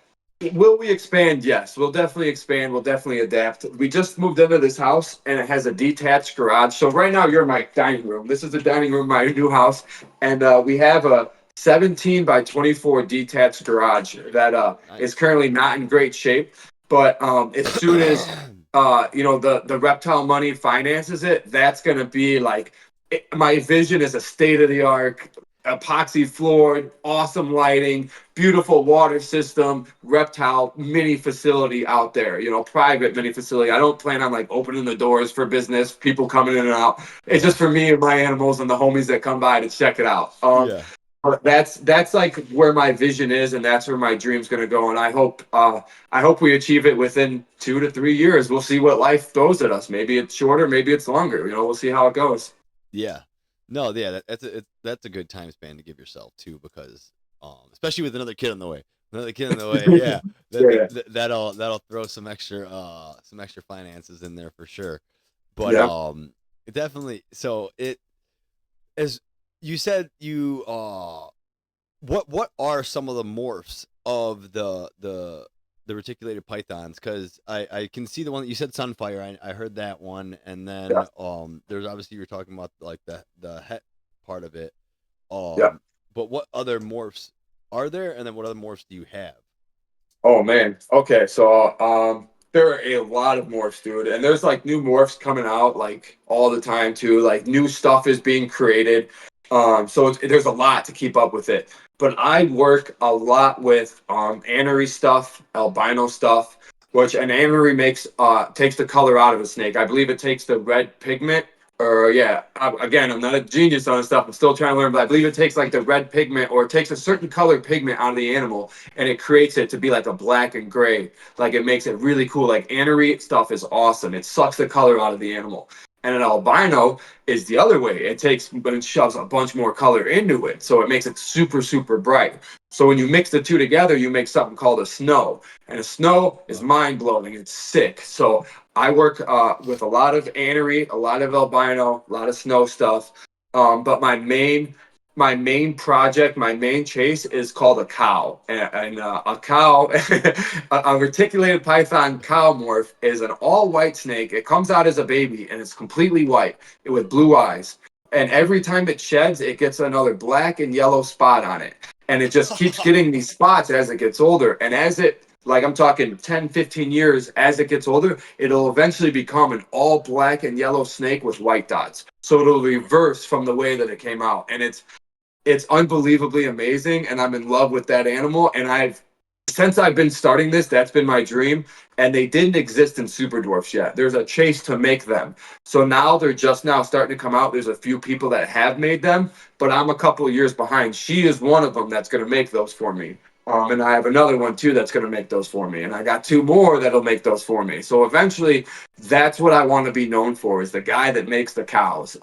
will we expand? Yes, we'll definitely expand. We'll definitely adapt. We just moved into this house and it has a detached garage. So right now you're in my dining room. This is the dining room of my new house. And we have a 17 by 24 detached garage that is Nice. currently not in great shape. But as soon as the reptile money finances it, that's going to be like my vision is a state of the art epoxy floored, awesome lighting, beautiful water system, reptile mini facility out there, private mini facility. I don't plan on like opening the doors for business, people coming in and out. It's Yeah. just for me and my animals and the homies that come by to check it out. Yeah. But that's like where my vision is, and that's where my dream's going to go. And I hope we achieve it within 2 to 3 years. We'll see what life throws at us. Maybe it's shorter, maybe it's longer. We'll see how it goes. Yeah. No, yeah, that's a good time span to give yourself too, because especially with another kid in the way. Another kid in the way, yeah. Yeah, That'll throw some extra finances in there for sure. But yeah. it definitely, so it, as you said, what are some of the morphs of the reticulated pythons? Because I can see the one that you said, Sunfire. I heard that one, and then Yeah. there's obviously, you're talking about like the het part of it. Yeah. But what other morphs are there, and then what other morphs do you have? Oh man. Okay. So there are a lot of morphs, dude, and there's like new morphs coming out like all the time too. Like new stuff is being created. So there's a lot to keep up with it. But I work a lot with anery stuff, albino stuff. which an anery takes the color out of a snake. I believe it takes the red pigment. Or yeah, again, I'm not a genius on this stuff. I'm still trying to learn, but I believe it takes like the red pigment, or it takes a certain color pigment out of the animal, and it creates it to be like a black and gray. Like it makes it really cool. Like anery stuff is awesome. It sucks the color out of the animal. And an albino is the other way. It takes, but it shoves a bunch more color into it, so it makes it super, super bright. So when you mix the two together, you make something called a snow, and a snow is mind blowing. It's sick. So I work with a lot of anery, a lot of albino, a lot of snow stuff. But my main project, my main chase is called a cow. And a cow, a reticulated python cow morph is an all white snake. It comes out as a baby and it's completely white with blue eyes. And every time it sheds, it gets another black and yellow spot on it. And it just keeps getting these spots as it gets older. And as it, like I'm talking 10, 15 years, as it gets older, it'll eventually become an all black and yellow snake with white dots. So it'll reverse from the way that it came out. And it's unbelievably amazing, and I'm in love with that animal. And since I've been starting this, that's been my dream. And they didn't exist in super dwarfs yet. There's a chase to make them. So now they're just now starting to come out. There's a few people that have made them, but I'm a couple of years behind. She is one of them that's going to make those for me. And I have another one too that's going to make those for me. And I got two more that'll make those for me. So eventually, that's what I want to be known for, is the guy that makes the cows.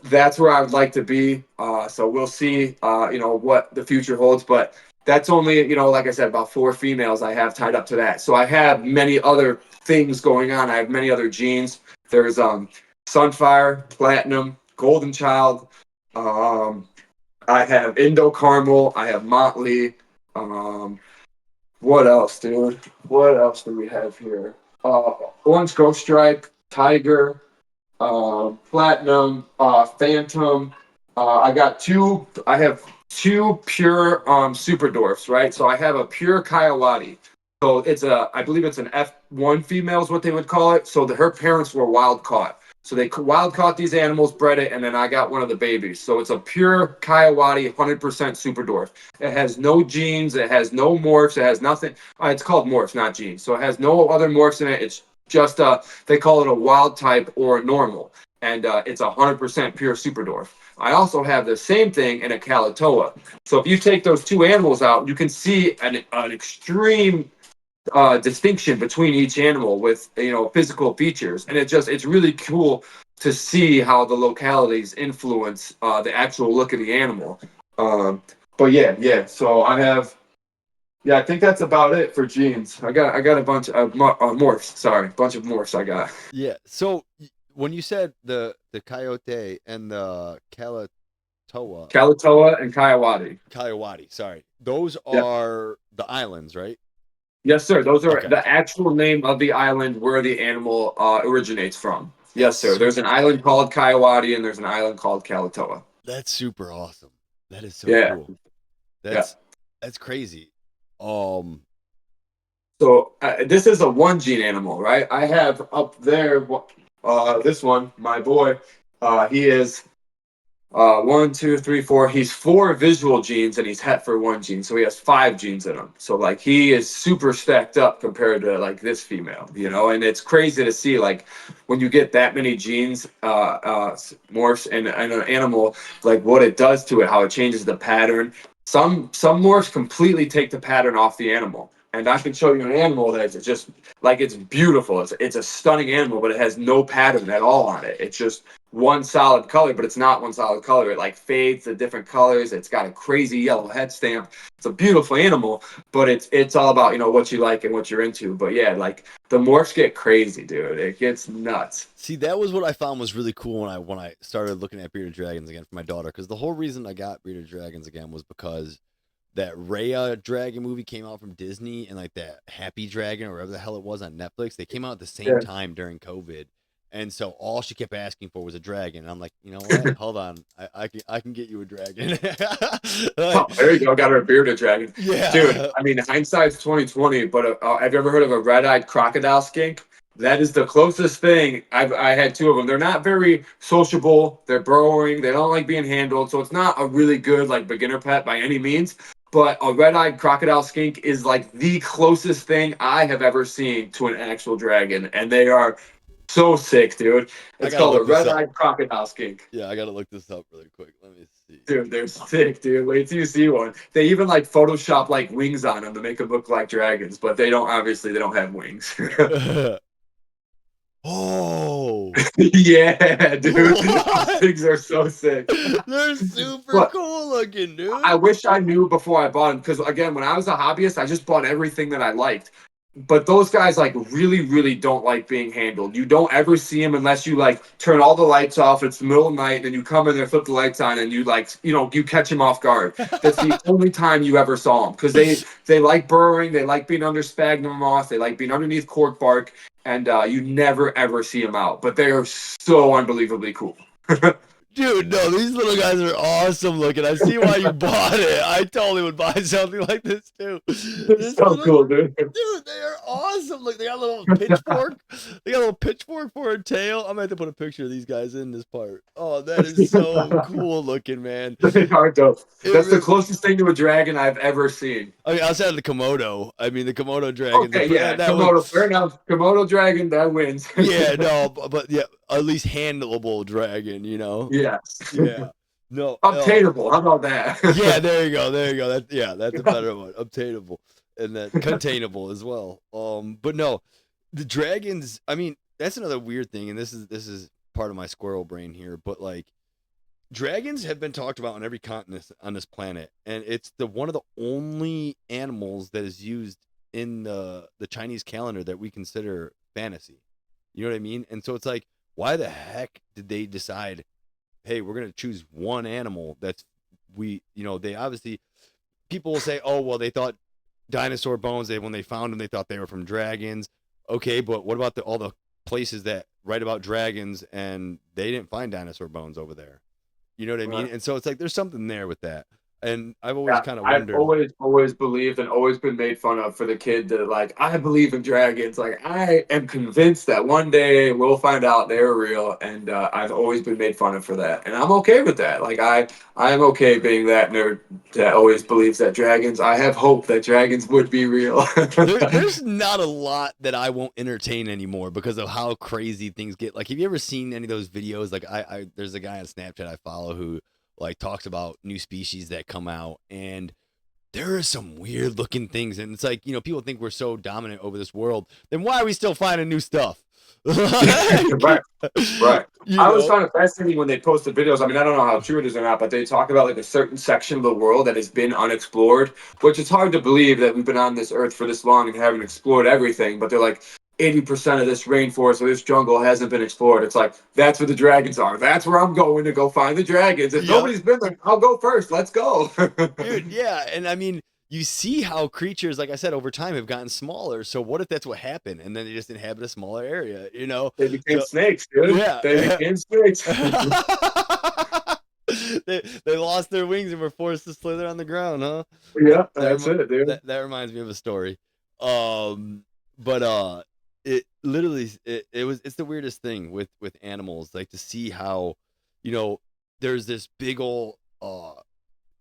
That's where I would like to be. So we'll see, what the future holds. But that's only, like I said, about 4 females I have tied up to that. So I have many other things going on. I have many other genes. There's Sunfire, Platinum, Golden Child. I have Indo Caramel. I have Motley. What else, dude? What else do we have here? Orange Ghost Stripe, Tiger, Platinum, Phantom. I have two pure super dwarfs, right? So I have a pure Coyote. So I believe it's an F1 female is what they would call it. So her parents were wild caught. So they wild caught these animals, bred it, and then I got one of the babies. So it's a pure Coyote, 100% super dwarf. It has no genes. It has no morphs. It has nothing. It's called morphs, not genes. So it has no other morphs in it. It's just they call it a wild type or normal, and it's 100% pure super dwarf. I also have the same thing in a Kalatoa. So if you take those two animals out, you can see an extreme distinction between each animal with physical features, and it's really cool to see how the localities influence the actual look of the animal. But yeah. So I have. Yeah, I think that's about it for genes. I got a bunch of morphs. Sorry, bunch of morphs I got. Yeah. So when you said the coyote and the Kalatoa and Coyote, sorry, those Yeah. are the islands, right? Yes, sir. Those are Okay. the actual name of the island where the animal originates from. Yes, sir. That's There's an island called Coyote and there's an island called Kalatoa. That's super awesome. That is so Yeah. cool. That's crazy. So this is a 1 gene animal, right? I have up there this one, my boy. He is 1, 2, 3, 4. He's 4 visual genes and he's het for 1 gene, so he has 5 genes in him. So like he is super stacked up compared to like this female, and it's crazy to see like when you get that many genes, morphs in an animal, like what it does to it, how it changes the pattern. Some morphs completely take the pattern off the animal. And I can show you an animal that's just like it's beautiful. It's a stunning animal, but it has no pattern at all on it. It's just one solid color, but it's not one solid color. It like fades to different colors. It's got a crazy yellow head stamp. It's a beautiful animal, but it's all about what you like and what you're into. But yeah, like the morphs get crazy, dude. It gets nuts. See, that was what I found was really cool when I started looking at Bearded Dragons again for my daughter, because the whole reason I got Bearded Dragons again was because that Raya Dragon movie came out from Disney, and like that Happy Dragon or whatever the hell it was on Netflix, they came out at the same time during COVID. And so all she kept asking for was a dragon. And I'm like, you know what? Hold on. I can get you a dragon. There you go. Got her a bearded dragon. Yeah. Dude, I mean, hindsight's 2020, but have you ever heard of a red-eyed crocodile skink? That is the closest thing. I had 2 of them. They're not very sociable. They're burrowing. They don't like being handled. So it's not a really good like beginner pet by any means. but a red-eyed crocodile skink is like the closest thing I have ever seen to an actual dragon, and they are so sick, dude. I It's gotta called a look this up. red-eyed crocodile skink. Yeah, I gotta look this up really quick. Let me see. Dude, they're sick, dude. Wait till you see one. They even like Photoshop like wings on them to make them look like dragons, but they don't, obviously they don't have wings. Oh, Yeah, dude. Those what? things are so sick. They're super But cool looking, dude. I wish I knew before I bought them because again, when I was a hobbyist, I just bought everything that I liked. But those guys like really, really don't like being handled. You don't ever see them unless you like turn all the lights off. It's the middle of the night, and then you come in there, flip the lights on, and you like you catch them off guard. That's the only time you ever saw them because they like burrowing, they like being under sphagnum moss, they like being underneath cork bark, and you never ever see them out. But they are so unbelievably cool. Dude, no, these little guys are awesome looking. I see why you bought it. I totally would buy something like this too. It's This so little, cool, dude. dude, they are awesome. Look, they got a little pitchfork. They got a little pitchfork for a tail. I'm gonna have to put a picture of these guys in this part. Oh, that is so cool looking, man. They are dope. It That's the really, closest thing to a dragon I've ever seen. I mean, outside of the Komodo, I mean, the Komodo dragon, Okay, yeah, that was, Komodo. Fair enough. Komodo dragon that wins. yeah, no, but yeah, at least handleable dragon, you know? Yes. Yeah. No, Obtainable. How about that? yeah, there you go. There you go. That's a better one. Obtainable and that containable as well. But no, the dragons, I mean, that's another weird thing, and this is part of my squirrel brain here, but like dragons have been talked about on every continent on this planet, and it's the one of the only animals that is used in the Chinese calendar that we consider fantasy. You know what I mean? And so it's like, why the heck did they decide, hey, we're gonna choose one animal that's they obviously, people will say, oh well, they thought dinosaur bones. When they found them, they thought they were from dragons. Okay, but what about all the places that write about dragons and they didn't find dinosaur bones over there? You know what I mean? Right. And so it's like there's something there with that. And I've always Yeah, kind of I've wondered. always believed and always been made fun of for the kid that like I believe in dragons. Like I am convinced that one day we'll find out they're real, and I've always been made fun of for that, and I'm okay with that. Like I am okay being that nerd that always believes that dragons. I have hope that dragons would be real. There's not a lot that I won't entertain anymore because of how crazy things get. Like, have you ever seen any of those videos? Like, there's a guy on Snapchat I follow who like talks about new species that come out, and there are some weird looking things. And it's like, people think we're so dominant over this world. Then why are we still finding new stuff? Right. Right. You I always know? found it fascinating when they posted videos. I mean, I don't know how true it is or not, but they talk about like a certain section of the world that has been unexplored, which is hard to believe that we've been on this earth for this long and haven't explored everything. But they're like, 80% of this rainforest or this jungle hasn't been explored. It's like, that's where the dragons are. That's where I'm going to go find the dragons. If Yep. nobody's been there, I'll go first. Let's go. Dude, yeah. And I mean, you see how creatures, like I said, over time have gotten smaller. So what if that's what happened? And then they just inhabit a smaller area, you know? They became So, snakes, dude. yeah. They became snakes. they lost their wings and were forced to slither on the ground, huh? Yeah, That, that's it, dude. that reminds me of a story. But it literally it's the weirdest thing with animals, like to see how, there's this big old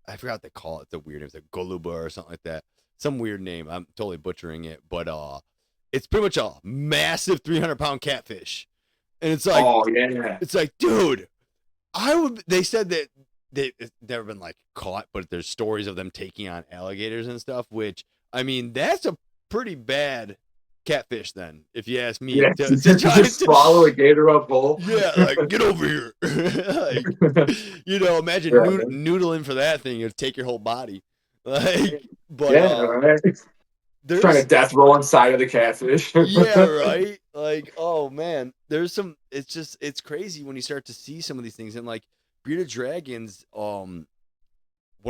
I forgot what they call it. It's a weird name. It's like Goluba or something like that. Some weird name. I'm totally butchering it, but it's pretty much a massive 300-pound catfish, and it's like, Oh, yeah. it's like, dude, They said that it's never been like caught, but there's stories of them taking on alligators and stuff. Which, I mean, that's a pretty bad catfish, then, if you ask me. Yeah, To try just swallow a gator up whole. yeah, like, get over here. Like, imagine Yeah, man. noodling for that thing. It'd take your whole body. Like, but Yeah, right. Trying to there's, death roll inside of the catfish. yeah, right. Like, oh man, it's crazy when you start to see some of these things, and like bearded dragons. When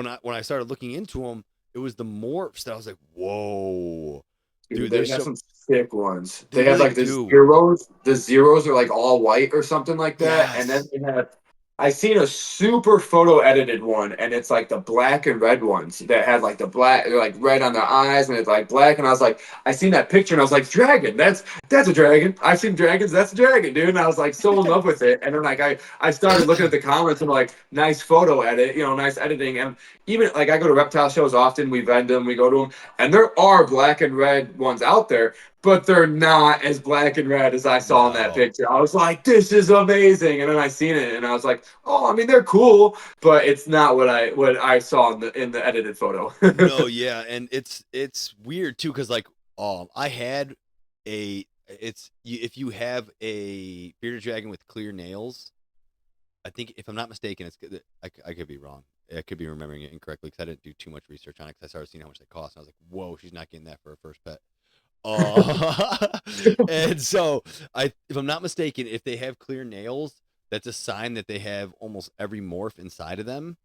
I started looking into them, it was the morphs that I was like, whoa, dude, They there's have some. some sick ones. They They have really like the do. zeros. The zeros are like all white or something like that. And then Yes. they have I seen a super photo edited one, and it's like the black and red ones that had like the black, like red on their eyes, and it's like black. And I was like, I seen that picture, and I was like, dragon, that's a dragon. I've seen dragons, that's a dragon, dude. And I was like so in love with it. And then like I started looking at the comments and like nice photo edit, nice editing. And even like I go to reptile shows often, we vend them, we go to them, and there are black and red ones out there, but they're not as black and red as I saw in that No. picture. I was like, this is amazing. And then I seen it and I was like, oh, I mean they're cool, but it's not what I saw in the edited photo. No, yeah, and it's weird too because like I had if you have a bearded dragon with clear nails, I think if I'm not mistaken, I could be wrong. I could be remembering it incorrectly because I didn't do too much research on it because I started seeing how much they cost and I was like, whoa, she's not getting that for her first pet. And so if I'm not mistaken, if they have clear nails, that's a sign that they have almost every morph inside of them,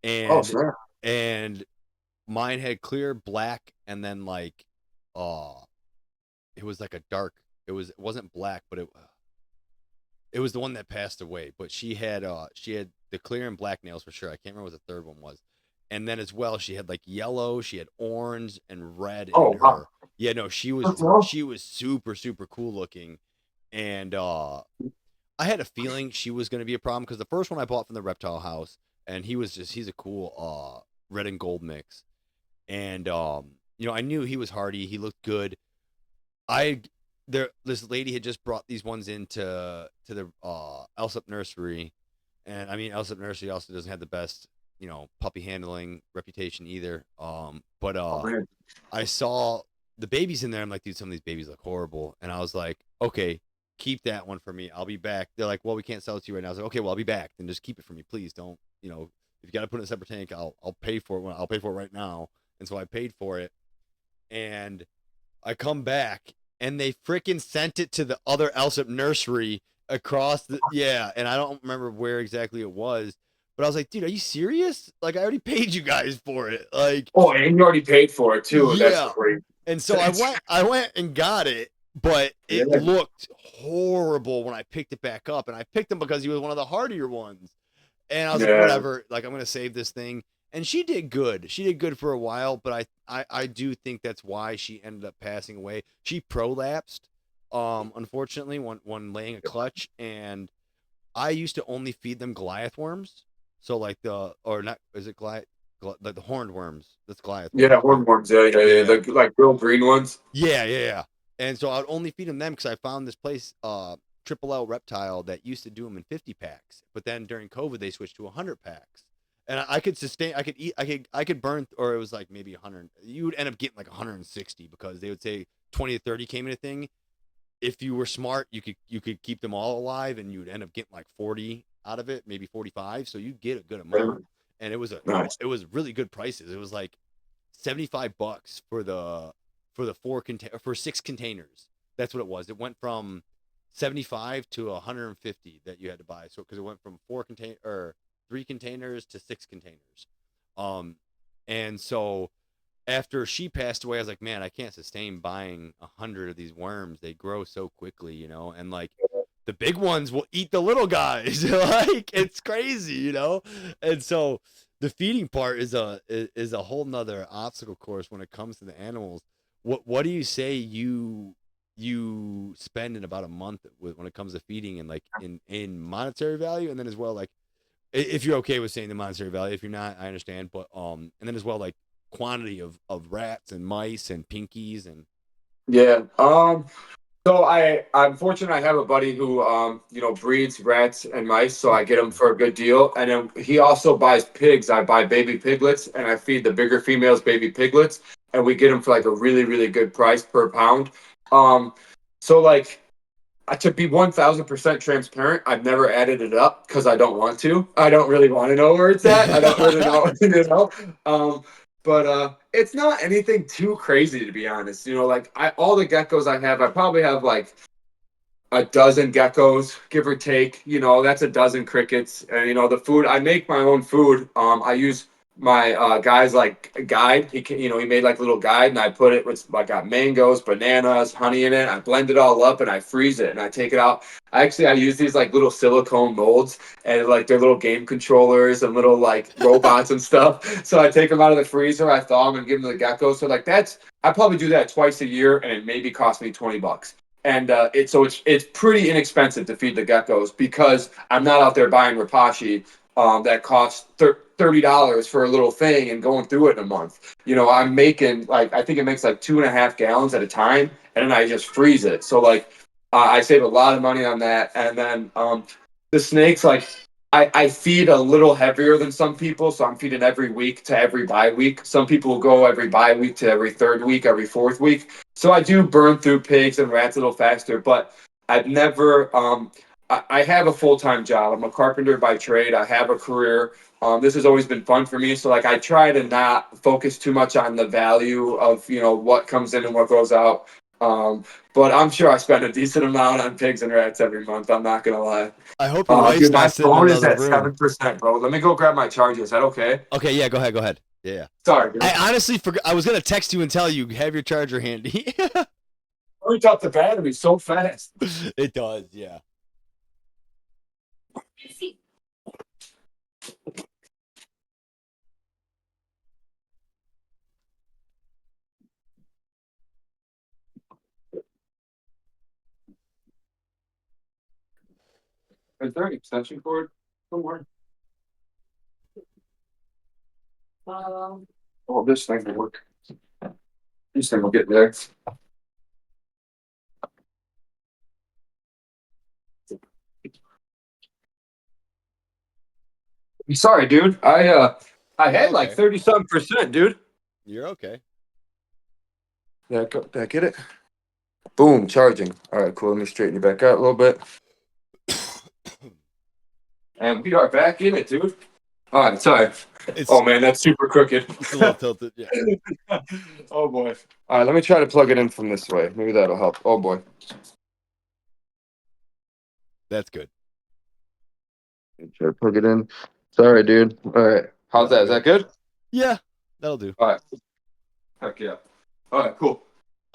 Oh, and sure. and mine had clear black and then like uh it was like a dark it wasn't black but it was the one that passed away, but she had the clear and black nails for sure. I can't remember what the third one was. And then as well she had like yellow, she had orange and red in Oh, wow. her. Yeah, no, That's all. she was super super cool looking. And I had a feeling she was going to be a problem because the first one I bought from the reptile house, and he's a cool red and gold mix. And I knew he was hardy. He looked good. I this lady had just brought these ones into the Elsop nursery, and I mean Elsop nursery also doesn't have the best puppy handling reputation either. But Oh, man. I saw the babies in there. I'm like, dude, some of these babies look horrible, and I was like, okay, keep that one for me. I'll be back. They're like, well, we can't sell it to you right now. I was like, okay, well, I'll be back. Then just keep it for me, please. Don't if you got to put it in a separate tank, I'll pay for it. I'll pay for it right now. And so I paid for it, and I come back, and they freaking sent it to the other Elsip nursery across the and I don't remember where exactly it was, but I was like, dude, are you serious? Like, I already paid you guys for it. Like, Oh, and you already paid for it too. That's yeah. great. And so That's I went and got it, but it yeah. looked horrible when I picked it back up, and I picked him because he was one of the hardier ones. And I was like, Yeah. whatever, like I'm gonna save this thing. And she did good. She did good for a while, but I do think that's why she ended up passing away. She prolapsed, unfortunately, when laying a clutch, and I used to only feed them Goliath worms. So like or not is it like the horned worms? That's Goliath Yeah, worms, right? hornworms. Yeah, yeah, yeah. Yeah. The like real green ones. Yeah. And so I would only feed them because I found this place, Triple L Reptile, that used to do them in 50 packs, but then during COVID they switched to 100 packs, and I could sustain, I could eat, I could burn, or it was like maybe 100. You would end up getting like 160 because they would say 20 to 30 came in a thing. If you were smart, you could keep them all alive, and you'd end up getting like 40 out of it, maybe 45. So you'd get a good amount, and Nice. it was really good prices. It was like $75 for the for 6 containers. That's what it was. It went from 75 to 150 that you had to buy. So because it went from 3 containers to 6 containers. And so after she passed away, I was like, man, I can't sustain buying 100 of these worms. They grow so quickly. And like the big ones will eat the little guys. Like it's crazy. And so the feeding part is a whole nother obstacle course when it comes to the animals. What do you say you spend in about a month when it comes to feeding, and like in monetary value, and then as well, like if you're okay with saying the monetary value, if you're not, I understand, but and then as well, like quantity of rats and mice and pinkies and Yeah. So I'm fortunate I have a buddy who breeds rats and mice, so I get them for a good deal. And then he also buys pigs. I buy baby piglets and I feed the bigger females baby piglets, and we get them for like a really really good price per pound. Um, so like to be 1000% transparent, I've never added it up because I don't want to. I don't really want to know where it's at. I don't really know, but it's not anything too crazy to be honest. Like all the geckos I have, I probably have like a dozen geckos, give or take. That's a dozen crickets. And the food I make my own food. I use my guy's like a guide. He made like a little guide, and I put it with I got mangoes, bananas, honey in it. I blend it all up and I freeze it and I take it out. I use these like little silicone molds and like they're little game controllers and little like robots and stuff. So I take them out of the freezer, I thaw them and give them to the geckos. So like I probably do that twice a year, and it maybe cost me $20. And it's pretty inexpensive to feed the geckos because I'm not out there buying Rapashi that costs $30 for a little thing and going through it in a month. I'm making like I think it makes like 2.5 gallons at a time, and then I just freeze it. So like I save a lot of money on that. And then the snakes, like I feed a little heavier than some people, so I'm feeding every week to every bye week. Some people will go every bye week to every third week, every fourth week. So I do burn through pigs and rats a little faster, but I've never. I have a full-time job. I'm a carpenter by trade. I have a career. This has always been fun for me. So like I try to not focus too much on the value of what comes in and what goes out. But I'm sure I spend a decent amount on pigs and rats every month. I'm not gonna lie. I hope your wife's Dude, my not sitting in phone is another at room. 7%, bro. Let me go grab my charger. Is that okay? Okay, yeah, go ahead, go ahead. Yeah. Sorry, dude. I honestly forgot. I was gonna text you and tell you have your charger handy. Charge up the battery so fast. It does, yeah. Is there an extension cord somewhere? Oh, this thing will work. This thing will get there. I'm sorry, dude. I had like Okay. 30-something%, dude. You're okay. Did I get it? Boom, charging. All right, cool. Let me straighten you back out a little bit. And we are back in it, dude. All right, sorry. It's Oh man, that's super crooked. it's a little tilted, yeah. Oh boy. All right, let me try to plug it in from this way. Maybe that'll help. Oh boy. That's good. Try to plug it in. Sorry, dude. All right. How's that? Is that good? Yeah, that'll do. All right. Heck yeah. All right, cool.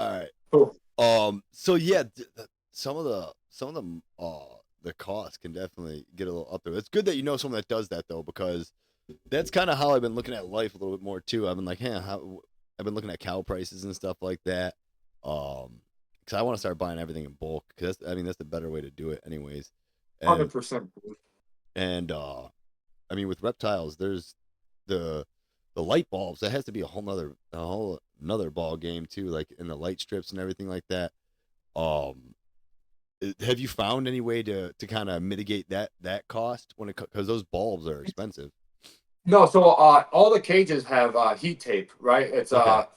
All right. Cool. So yeah, some of the costs can definitely get a little up there. It's good that you know someone that does that though, because that's kind of how I've been looking at life a little bit more too. I've been like, I've been looking at cow prices and stuff like that. Because I want to start buying everything in bulk. Because that's the better way to do it, anyways. And 100%. and I mean, with reptiles, there's the light bulbs. That has to be a whole another ball game too. Like in the light strips and everything like that. Have you found any way to kind of mitigate that cost because those bulbs are expensive? No, so all the cages have heat tape, right? It's Okay.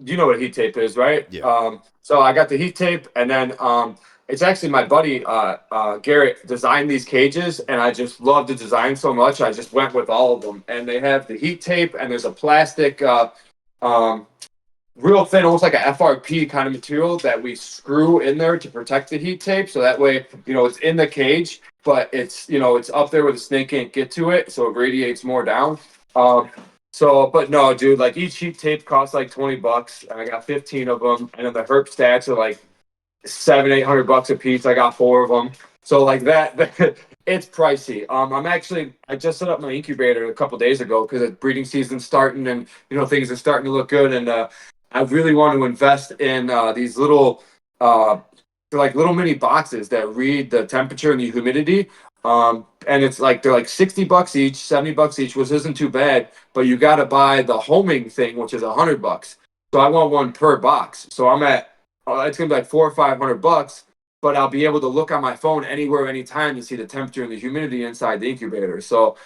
you know what heat tape is, right? Yeah. So I got the heat tape, and then it's actually my buddy Garrett designed these cages, and I just love the design so much. I just went with all of them, and they have the heat tape, and there's a plastic, um, real thin, almost like a FRP kind of material that we screw in there to protect the heat tape. So that way, it's in the cage, but it's up there where the snake can't get to it, so it radiates more down. But no, dude, like each heat tape costs like $20, and I got 15 of them, and then the herp stats are like 700-800 bucks a piece. I got 4 of them, so like that. It's pricey. I just set up my incubator a couple days ago because the breeding season's starting, and things are starting to look good, and I really want to invest in these little they're like little mini boxes that read the temperature and the humidity. And it's like they're like $60 each, $70 each, which isn't too bad. But you got to buy the homing thing, which is $100. So I want one per box. So it's gonna be like $400 or $500, but I'll be able to look on my phone anywhere, anytime to see the temperature and the humidity inside the incubator. So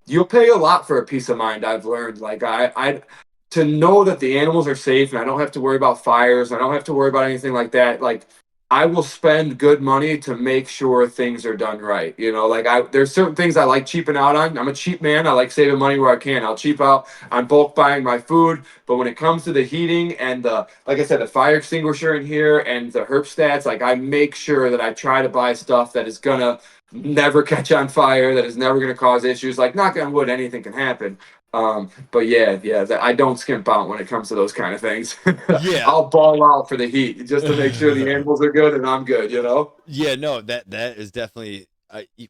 you'll pay a lot for a peace of mind. I've learned, like I to know that the animals are safe and I don't have to worry about fires. I don't have to worry about anything like that. Like I will spend good money to make sure things are done right. There's certain things I like cheaping out on. I'm a cheap man. I like saving money where I can. I'll cheap out on bulk buying my food. But when it comes to the heating and like I said, the fire extinguisher in here and the herb stats, like I make sure that I try to buy stuff that is gonna never catch on fire, that is never going to cause issues. Like, knock on wood, anything can happen. But yeah, I don't skimp out when it comes to those kind of things. Yeah. I'll ball out for the heat just to make sure the animals are good and I'm good, you know? Yeah, no, that is definitely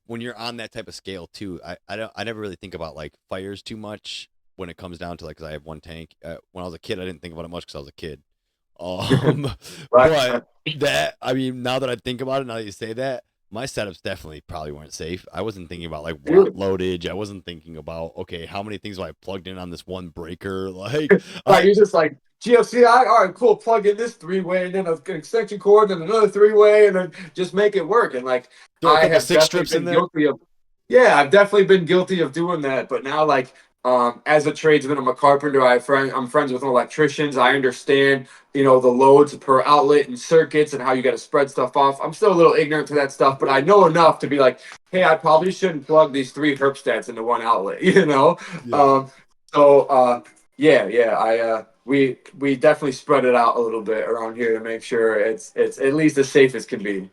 when you're on that type of scale too. I never really think about like fires too much when it comes down to like, 'cause I have one tank. When I was a kid, I didn't think about it much because I was a kid. Um, but Right. that I mean, now that I think about it, now that you say that, my setups definitely probably weren't safe. I wasn't thinking about like watt Dude, loadage. I wasn't thinking about, okay, how many things have I plugged in on this one breaker? Like right, I you're just like GFCI, all right, cool, plug in this three-way and then an extension cord and another three-way and then just make it work. And like throw a I couple have six definitely strips in been there. guilty of yeah, I've definitely been guilty of doing that. But now like as a tradesman, I'm a carpenter, I'm friends with electricians. I understand, the loads per outlet and circuits and how you gotta spread stuff off. I'm still a little ignorant to that stuff, but I know enough to be like, hey, I probably shouldn't plug these three herpstats into one outlet, you know? Yeah. Um so yeah, we definitely spread it out a little bit around here to make sure it's at least as safe as can be.